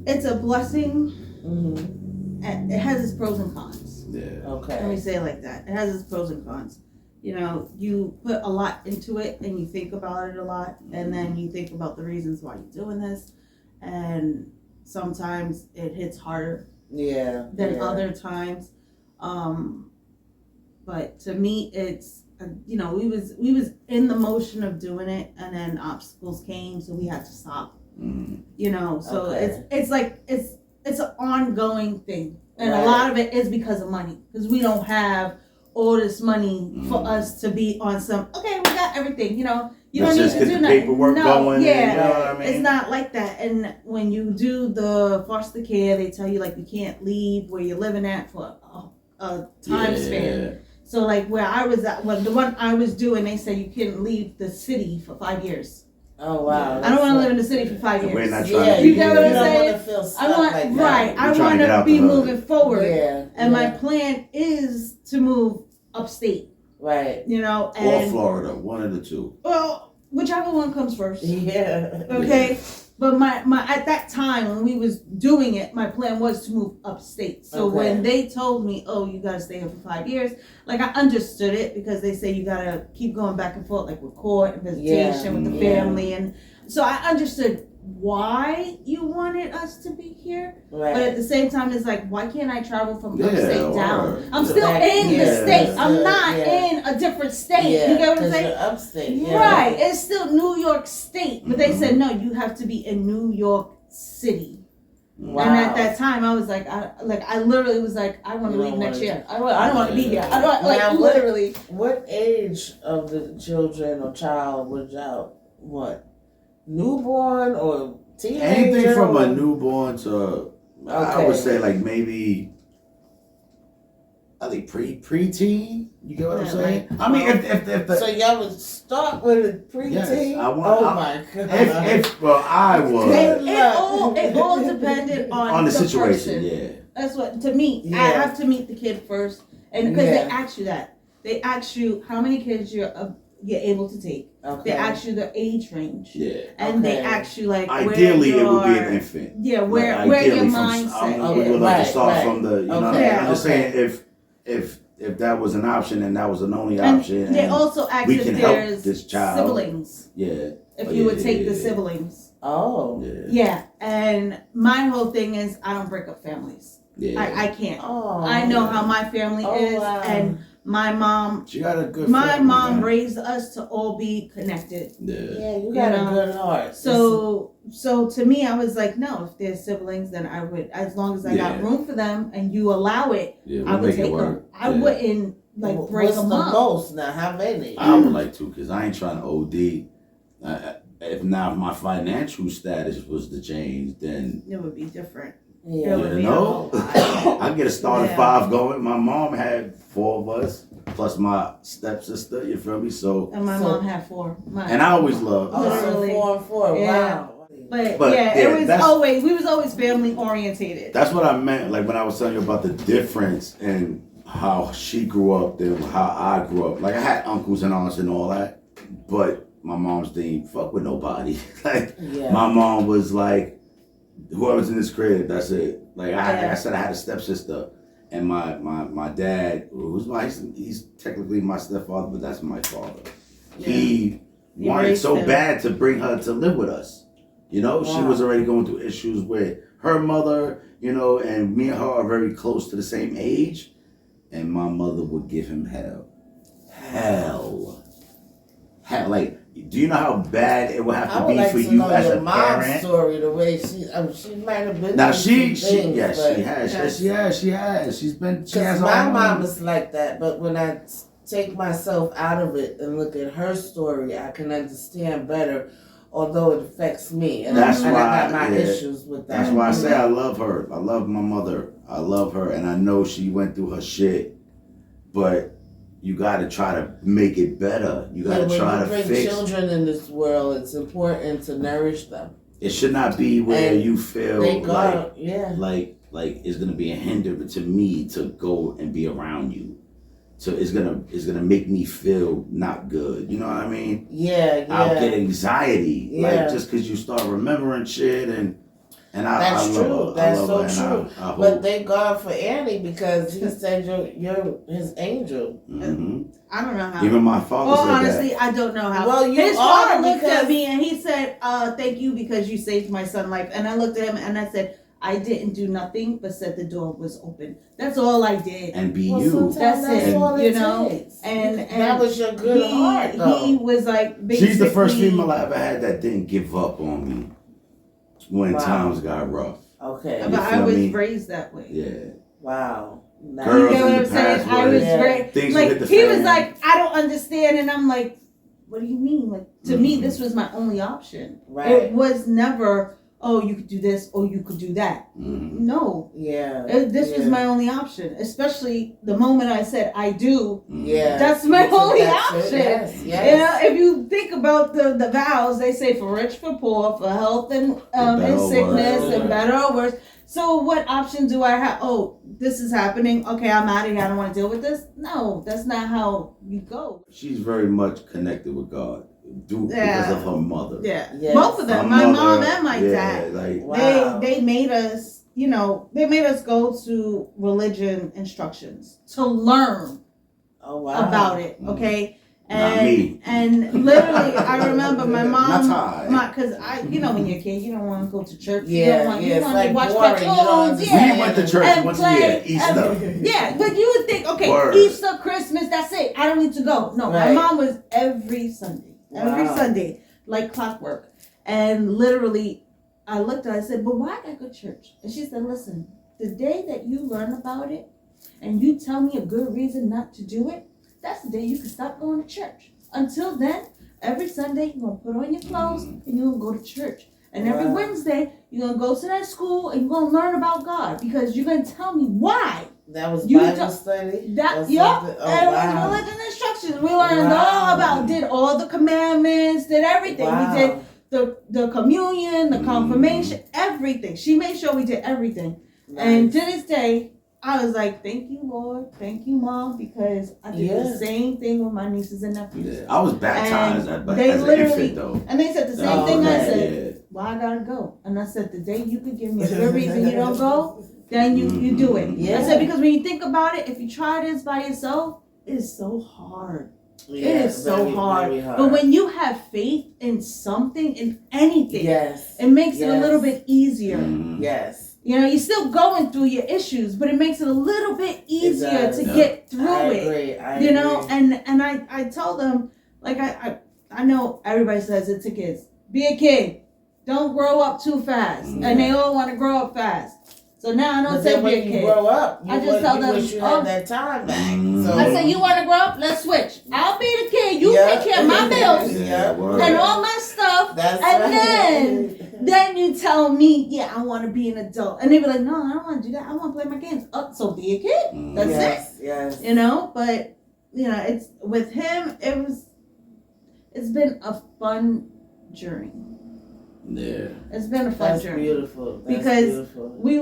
a blessing. Mm-hmm. It has its pros and cons. Yeah. Okay. Let me say it like that. It has its pros and cons. You know, you put a lot into it and you think about it a lot, and then you think about the reasons why you're doing this, and sometimes it hits harder than other times. But to me, it's we was in the motion of doing it, and then obstacles came, so we had to stop. So it's an ongoing thing, and a lot of it is because of money, because we don't have all this money for us to be on some. Okay, we got everything. You don't need to do nothing. Paperwork going. Yeah, you know what I mean? It's not like that. And when you do the foster care, they tell you like you can't leave where you're living at for a time span. So like where I was at, the one I was doing, they said you couldn't leave the city for 5 years. Oh wow! I don't want to live in the city for 5 years. We're not trying to you get what I'm saying? Want to feel stuck like that. Right. I want to be moving forward. And my Yeah. plan is to move upstate. Right. And or Florida, one of the two. Well, whichever one comes first. Yeah. Okay. But my at that time when we was doing it, my plan was to move upstate. So when they told me, "Oh, you got to stay here for 5 years," like I understood it, because they say you got to keep going back and forth, like with court and visitation with the family, and so I understood why you wanted us to be here. Right. But at the same time, it's like, why can't I travel from upstate down? I'm still in the state. I'm not in a different state. You get what I'm saying? You're upstate. Right. It's still New York State. But they said, no, you have to be in New York City. Wow. And at that time, I was like, I literally was like, I want to leave next year. I don't want to be here. I don't like literally. What age of the children or child was y'all? What? Newborn or teenager? Anything from a newborn to, I would say like maybe, I think preteen. You get what I'm saying? I mean, if the, so y'all would start with a preteen. Yes, my god! I would. It all depended on the situation. Person. Yeah, that's what to me. I have to meet the kid first, and because they ask you that, they ask you how many kids you're able to take. Okay. They ask you the age range. Yeah. And they ask you like ideally it would be an infant. Yeah, where your mindset. We would like to start from the. You know what I mean? I'm just saying if that was an option and that was an only option. And they also ask we if can there's help this child. Siblings. Yeah. If you would take the siblings. Oh. Yeah. And my whole thing is I don't break up families. Yeah. I can't. Oh. I know how my family is, and my mom. She got a good. My mom raised us to all be connected. Yeah, you got a good heart. So to me, I was like, no. If there's siblings, then I would, as long as I got room for them, and you allow it, I would take them. I wouldn't break them up. Most now? How many? I would like to, because I ain't trying to OD. If my financial status was to change, then it would be different. Yeah, I get a start at 5 going. My mom had 4 of us, plus my stepsister. You feel me? And my mom had 4. And I always loved. So 4 and 4. Yeah. Wow. But we was always family orientated. That's what I meant. Like when I was telling you about the difference in how she grew up than how I grew up. Like I had uncles and aunts and all that, but my mom's didn't fuck with nobody. My mom was like, whoever's in this crib, that's it. Like I said, I had a stepsister, and my dad, he's technically my stepfather, but that's my father. Yeah. He wanted so bad to bring her to live with us. She was already going through issues with her mother, and me and her are very close to the same age, and my mother would give him hell. Like, do you know how bad it would have to be for you as a parent? Story, the way she might have been. Now she has. She's been. My mom is like that, but when I take myself out of it and look at her story, I can understand better. Although it affects me, and I got my issues with that. That's why I say I love her. I love my mother I love her, and I know she went through her shit, but you got to try to make it better. You got to try to fix. When you bring children in this world, it's important to nourish them. It should not be where you feel like it's gonna be a hindrance to me to go and be around you. So it's gonna make me feel not good. You know what I mean? Yeah. I'll get anxiety, like just because you start remembering shit and that's I true. love her. That's I love so her, true. I But thank God for Annie because he said you're his angel. Mm-hmm. I don't know how. Even my father said honestly, that. I don't know how. Well, his father looked because at me and he said, "Thank you because you saved my son's life." And I looked at him and I said, "I didn't do nothing but said the door was open. That's all I did." And be well, you. That's it. All you know. takes. And that was your good heart. Though. He was like, she's the first female I ever had that didn't give up on me when Wow. times got rough. Okay. But I was me? raised that way. Yeah. Wow. Girls You get what in I'm the saying? past I were- was Yeah. raised Things like hit the he was fan. like, I don't understand, and I'm like, what do you mean? Like to me, this was my only option. Right. It was never, oh, you could do this or you could do that. Mm-hmm. No. Yeah. This was my only option, especially the moment I said I do. Yeah. That's my only That's option. Yes. You know, if you think about the vows, they say for rich, for poor, for health and sickness, worse. and better or worse. So what option do I have? Oh, this is happening. Okay, I'm out of here. I don't want to deal with this. No, that's not how you go. She's very much connected with God because of her mother. Yeah, Yes. both of them, my mom and my dad. Like, Wow. They made us, they made us go to religion instructions to learn about it. Okay. Not me. And literally, I remember my mom, Not because when you're a kid, you don't want to go to church. Yeah, you want like to watch boring. cartoons. We Yeah. went to church And once a play, year, Easter. Yeah, but you would think, okay, Word. Easter, Christmas, that's it. I don't need to go. No, Right. my mom was every Sunday, like clockwork. And literally, I looked at her, I said, but why I gotta go to church? And she said, listen, the day that you learn about it and you tell me a good reason not to do it, that's the day you can stop going to church. Until then, every Sunday, you're going to put on your clothes and you're going to go to church. And every Wednesday, you're going to go to that school and you're going to learn about God because you're going to tell me why. That was Bible study? That, yep. It was religion instructions. We learned all about, did all the commandments, did everything. Wow. We did the communion, the confirmation, everything. She made sure we did everything. Nice. And to this day, I was like, thank you, Lord. Thank you, Mom, because I did the same thing with my nieces and nephews. Yeah. I was baptized as an infant, though. And they said the same thing I said. Well, I gotta go. And I said, the day you could give me a good reason you don't go, then you do it. Yeah. I said, because when you think about it, if you try this by yourself, it is so hard. Yeah, it is so very, hard. very hard. But when you have faith in something, in anything, yes, it makes it a little bit easier. Yes. You're still going through your issues, but it makes it a little bit easier to get through it. I agree. And I tell them, like, I know everybody says it to kids, be a kid, don't grow up too fast, and they all want to grow up fast. So now I don't say be a kid. Grow up, I just tell them, wish you had that time back. So I say, you want to grow up? Let's switch. I'll be the kid. You take care of my bills and all my stuff, then you tell me, yeah, I want to be an adult. And they be like, no, I don't want to do that. I want to play my games. So be a kid. That's it. Yes. But it's with him. It's been a fun journey. Yeah. It's been a fun journey. Beautiful. Because beautiful. we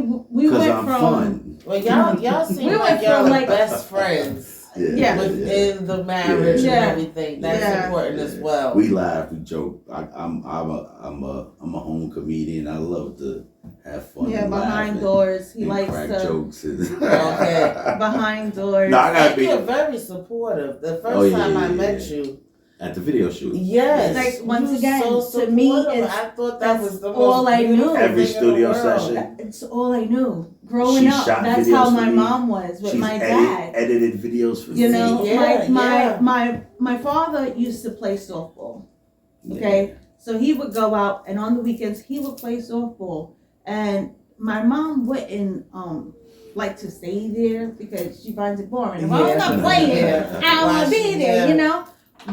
went from fun. Well, y'all seem like y'all are best friends. Within the marriage and everything, that's important as well. We laugh, we joke. I'm a home comedian. I love to have fun. Yeah, and behind laugh doors, he and likes crack to jokes. behind doors. No, I gotta be. You're very supportive. The first time I met you. At the video shoot. Yes. Like, once again, so to me, I thought that was the all most I knew. Every studio session. It's all I knew. Growing up, that's how my mom was with my dad. Edited videos for me. My father used to play softball. Okay, so he would go out, and on the weekends he would play softball, and my mom wouldn't like to stay there because she finds it boring. If I'm not playing, I don't want to be there,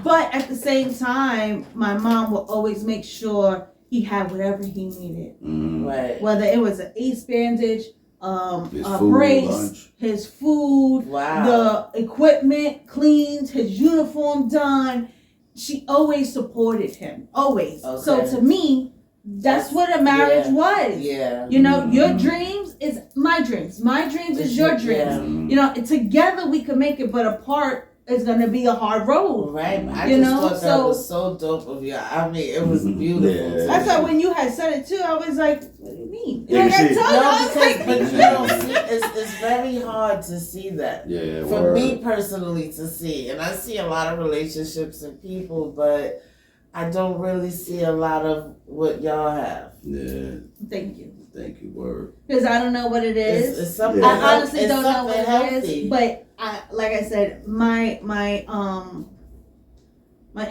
But at the same time, my mom would always make sure he had whatever he needed. Right. Whether it was an ace bandage, brace, lunch. his food, the equipment cleaned, his uniform done. She always supported him, always. Okay. So to me, that's what a marriage was. Yeah. You know, your dreams is my dreams. My dreams is your dreams. Yeah. You know, together we can make it, but apart it's gonna be a hard road. Right. I just thought that was so dope of you. I mean, it was beautiful. Yeah. That's why when you had said it too, I was like, what do you mean? Yeah, like, but you don't see, it's very hard to see that. Yeah. For me personally to see. And I see a lot of relationships and people, but I don't really see a lot of what y'all have. Yeah. Thank you. Thank you, word. Because I don't know what it is. It's something. I honestly don't know what healthy. it is. But like I said, my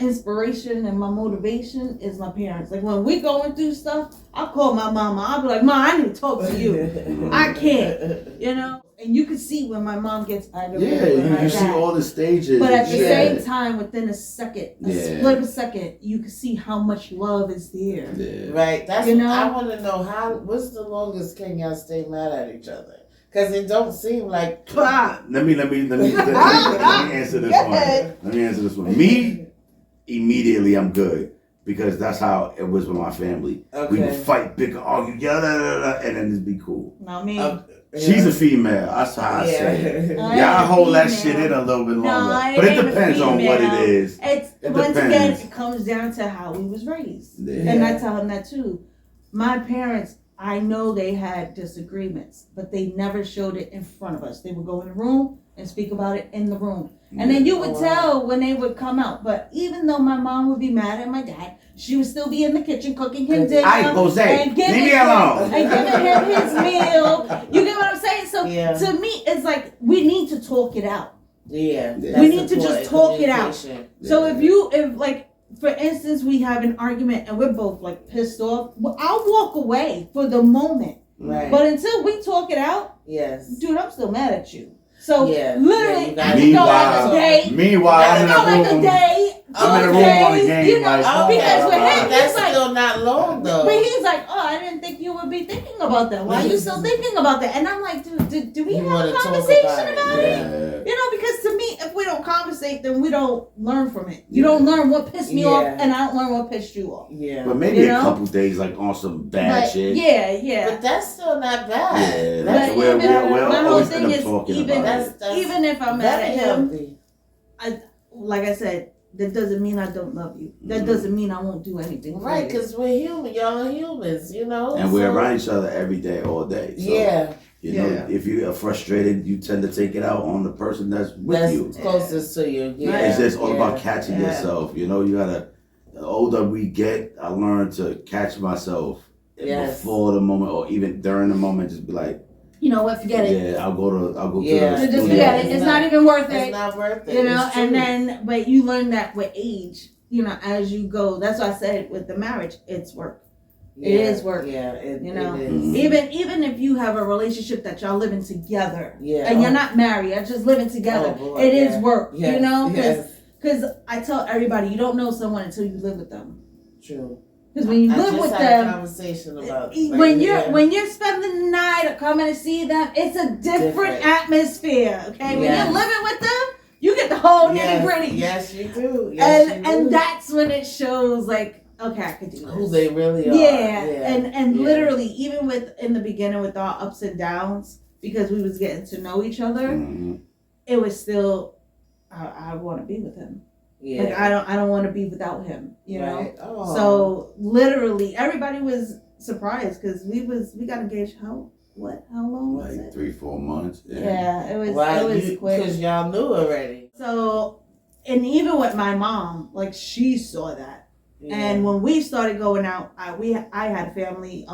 inspiration and my motivation is my parents. Like when we're going through stuff, I'll call my mama. I'll be like, Mom, I need to talk to you. I can't, you know. And you can see when my mom gets aggravated. Yeah, you see all the stages. But at the same time, within a second, split of a second, you can see how much love is there. Yeah. Right. That's what I want to know. What's the longest can y'all stay mad at each other? Because it don't seem like. Let me answer this one. Let me answer this one. Me, immediately I'm good. Because that's how it was with my family. Okay. We would fight, bicker, argue, and then it'd be cool. Not me. She's a female. That's how I say it. Y'all hold that shit in a little bit longer. But it depends on what it is. Once again, it comes down to how we was raised. Yeah. And I tell him that too. My parents, I know they had disagreements, but they never showed it in front of us. They would go in the room and speak about it in the room. And then you would tell when they would come out. But even though my mom would be mad at my dad, she would still be in the kitchen cooking him dinner. And giving him his meal. You get what I'm saying? So to me, it's like we need to talk it out. Yeah. We need to just talk it out. So if like, for instance, we have an argument and we're both like pissed off, I'll walk away for the moment. Right. But until we talk it out, dude, I'm still mad at you. So literally, I can go like a day. Meanwhile, I'm in the room. I'm in the room on the game. You know, because with him, that's still not long though. But he's like, oh, I didn't think you would be thinking about that. Why are you still thinking about that? And I'm like, dude, do we have a conversation about it? You know, because to me, if we don't conversate, then we don't learn from it. You don't learn what pissed me off, and I don't learn what pissed you off. Yeah. But maybe a couple days, like on some bad shit. Yeah. But that's still not bad. Yeah, we're my whole always thing is even if I'm mad at him, like I said, that doesn't mean I don't love you. That doesn't mean I won't do anything. Right, because we're human. Y'all are humans, you know. And we're around each other every day, all day. So, you know, if you are frustrated, you tend to take it out on the person that's you. Closest to you. Yeah. It's just all about catching yourself. You know, you gotta. The older we get, I learn to catch myself before the moment or even during the moment. Just be like, you know what? Forget it. Yeah, I'll go to just forget it. It's not even worth it. It's not worth it. You know, and then but you learn that with age. You know, as you go. That's why I said with the marriage, it's work. It is work. Yeah, it is. Mm-hmm. Even if you have a relationship that y'all living together, and you're not married, you're just living together. It is work. You know, because I tell everybody, you don't know someone until you live with them. True. Because when you live with them, conversation about when you're spending the night or coming to see them, it's a different atmosphere. Okay, when you're living with them, you get the whole nitty gritty. Yes, you do. And that's when it shows like, okay, I could do this. Who they really are. And literally, even in the beginning with our ups and downs, because we was getting to know each other, it was still, I want to be with him. Yeah. Like I don't want to be without him, you know. Oh. So literally, everybody was surprised because we got engaged. How long was it? 3-4 months. Yeah, it was. It was quick because y'all knew already. So, and even with my mom, like she saw that, and when we started going out, I had family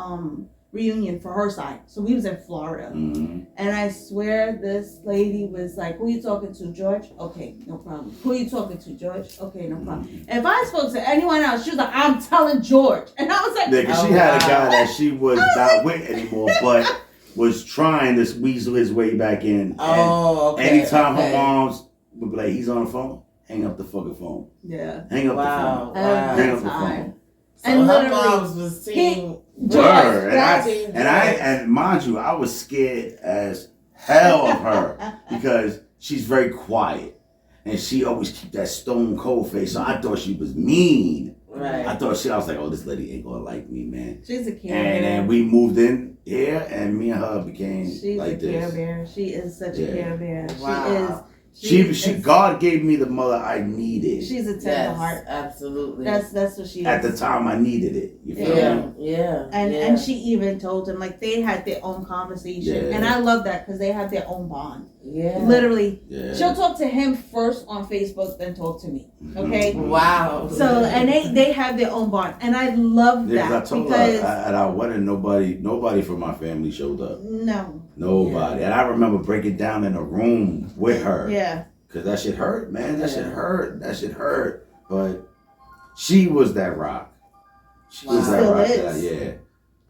reunion for her side. So we was in Florida. And I swear this lady was like, who you talking to, George? Okay, no problem. Who you talking to, George? Okay, no problem. If I spoke to anyone else, she was like, I'm telling George. And I was like, because she had a guy that she was not with anymore, but was trying to squeeze his way back in. Anytime her mom's would be like, he's on the phone, hang up the fucking phone. Yeah. Hang up the phone. Hang up the phone. So and her moms was seeing Word. And mind you, I was scared as hell of her because she's very quiet and she always keep that stone cold face. So I thought she was mean. Right. I was like, oh, this lady ain't gonna like me, man. She's a Care And Bear. then we moved in here, and me and her became She's like a this. Care Bear. She is such a Care Bear. Wow. She God gave me the mother I needed. She's a tender heart. Absolutely. That's what she is. At the time I needed it. You feel me? Yeah. And she even told him, like, they had their own conversation. Yeah. And I love that because they have their own bond. Yeah. Literally. Yeah. She'll talk to him first on Facebook, then talk to me. Okay? Wow. So, and they have their own bond. And I love that. I told because her at our wedding, nobody from my family showed up. No. Nobody. Yeah. And I remember breaking down in a room with her. Yeah. Because that shit hurt, man. That shit hurt. That shit hurt. But she was that rock. She was that Still rock. is. Yeah.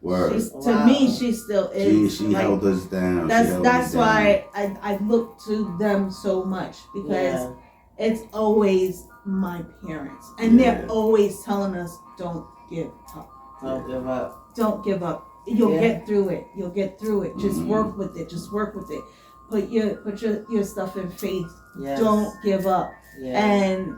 Word. To me, she still is. She held us down. That's why I look to them so much because it's always my parents. And they're always telling us, don't give up. Don't give up. Don't give up. You'll get through it. You'll get through it. Just work with it. Just work with it. Put your stuff in faith. Yes. Don't give up. Yes. And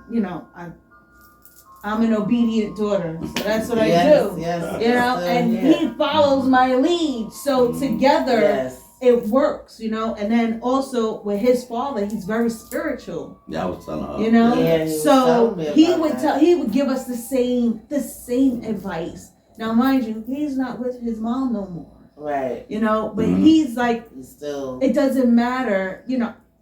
I'm an obedient daughter, so that's what I do. Yes. And he follows my lead. So together it works, And then also with his father, he's very spiritual. Yeah, I was telling her. So he would give us the same advice. Now, mind you, he's not with his mom no more. Right. But he's like, still. it doesn't matter.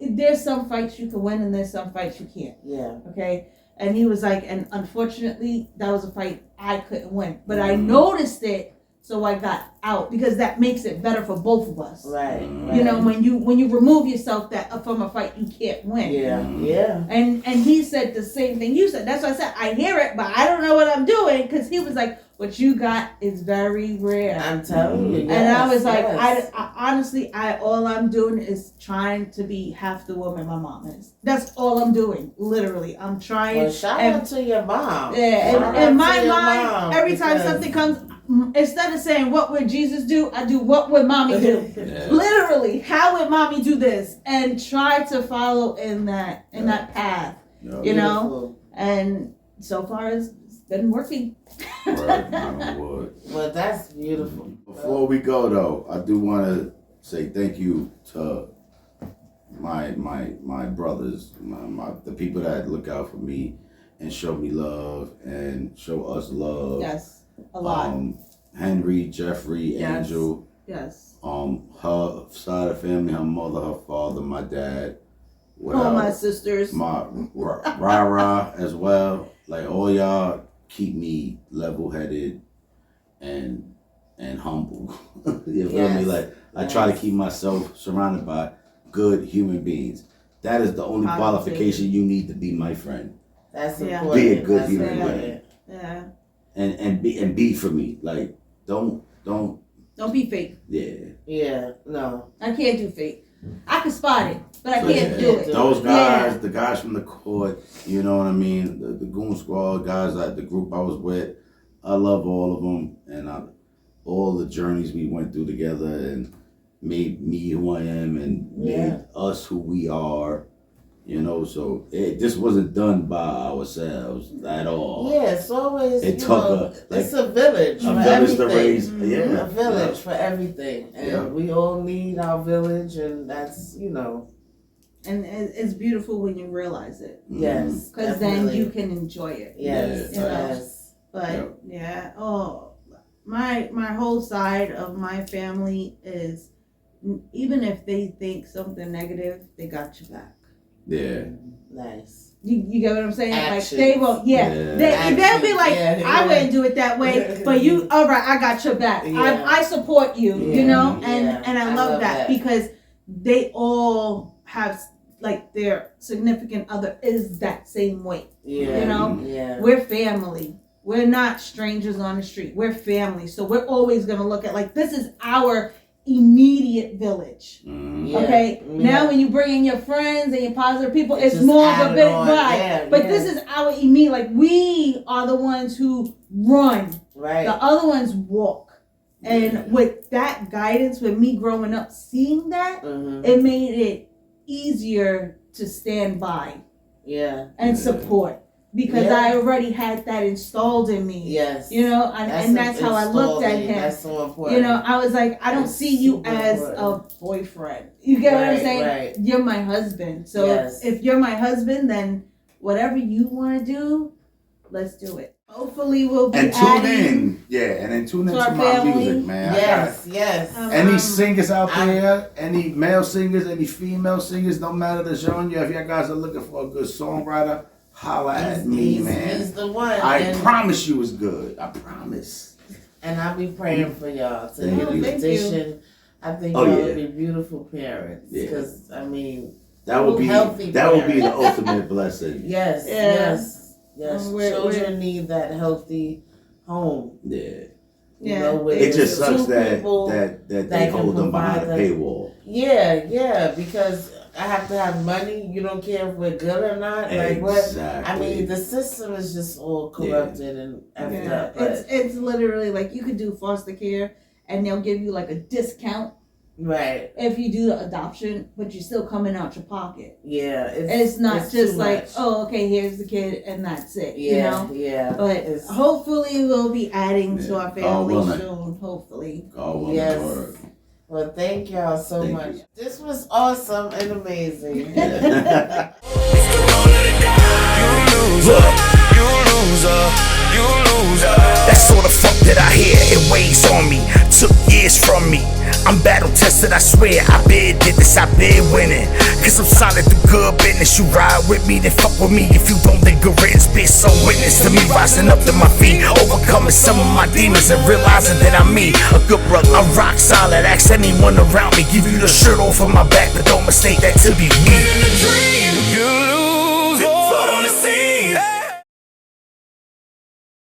There's some fights you can win and there's some fights you can't. Yeah. Okay. And he was like, and unfortunately, that was a fight I couldn't win. But I noticed it, so I got out because that makes it better for both of us. Right. When you remove yourself from a fight you can't win. Yeah. And he said the same thing you said. That's why I said I hear it, but I don't know what I'm doing because he was like, what you got is very rare. I'm telling you. And I was like, I honestly, all I'm doing is trying to be half the woman my mom is. That's all I'm doing. Literally, I'm trying. Well, shout out to your mom. Yeah, in my mind, every time something comes, instead of saying what would Jesus do, I do what would mommy do. Literally, how would mommy do this? And try to follow in that path. And so far it's been working. Right, well, that's beautiful. Before we go though, I do want to say thank you to my brothers, the people that look out for me and show me love and show us love. Yes, a lot. Henry, Jeffrey, yes. Angel. Yes. Her side of the family, her mother, her father, my dad. All my sisters. My Rara as well. Like all y'all keep me level-headed and humble. You feel me? Like I try to keep myself surrounded by good human beings. That is the only qualification you need to be my friend. That's important. Be a good human being. Yeah. And be for me. Like don't be fake. Yeah. Yeah. No. I can't do fake. I can spot it, but I can't do it. Those guys, the guys from the court, you know what I mean? The Goon Squad guys, the group I was with, I love all of them. And all the journeys we went through together and made me who I am and made us who we are. So this wasn't done by ourselves at all. Yeah, it's always, it's a village. A village to raise, a village for everything. And we all need our village, and that's, And it's beautiful when you realize it. Yes. Because then you can enjoy it. Yes. Yes. But, my whole side of my family is, even if they think something negative, they got your back. Yeah. Nice. You get what I'm saying? Actions. Like they will, they'll be like, I wouldn't do it that way, but you, all right, I got your back. I support you, and I love that because they all have like their significant other is that same way. We're family. We're not strangers on the street. We're family, so we're always gonna look at like this is our immediate village. Okay. Now when you bring in your friends and your positive people, it's more of a bit right. But this is our immediate. Like we are the ones who run. Right. The other ones walk. And with that guidance, with me growing up seeing that, it made it easier to stand by and support. Because I already had that installed in me. Yes. You know, and that's how I looked at him. That's so important. You know, I was like, I don't see you as a boyfriend. You get what I'm saying? Right. You're my husband. So if you're my husband, then whatever you want to do, let's do it. Hopefully we'll be and then tune into my family. music, man. Yes. Any singers out there, any male singers, any female singers, no matter the genre, if y'all guys are looking for a good songwriter, holla at me, man. He's the one. I promise you it's good. I promise. And I'll be praying for y'all to Thank you. petition. I think y'all would be beautiful parents. Because I mean, that would be the ultimate blessing. Yes. Children need that healthy home. Yeah. You know, it just sucks that they hold them behind a paywall. Yeah, because I have to have money. You don't care if we're good or not. Like what? I mean, the system is just all corrupted and effed up. It's literally like you could do foster care and they'll give you like a discount. Right. If you do the adoption, but you're still coming out your pocket. Yeah. It's not just like, oh, okay, here's the kid and that's it. Yeah. You know? But hopefully we'll be adding to our family soon. Hopefully. Yes. Well, thank y'all so much. This was awesome and amazing. You loser. That sort of fuck that I hear, it weighs on me. Took years from me. I'm battle tested, I swear. I been did this, I been winning. Cause I'm solid through good business. You ride with me, then fuck with me. If you don't think good riddance, be so witness to me rising up to my feet, overcoming some of my demons and realizing that I'm me. A good brother, I'm rock solid. Ask anyone around me, give you the shirt off of my back, but don't mistake that to be me.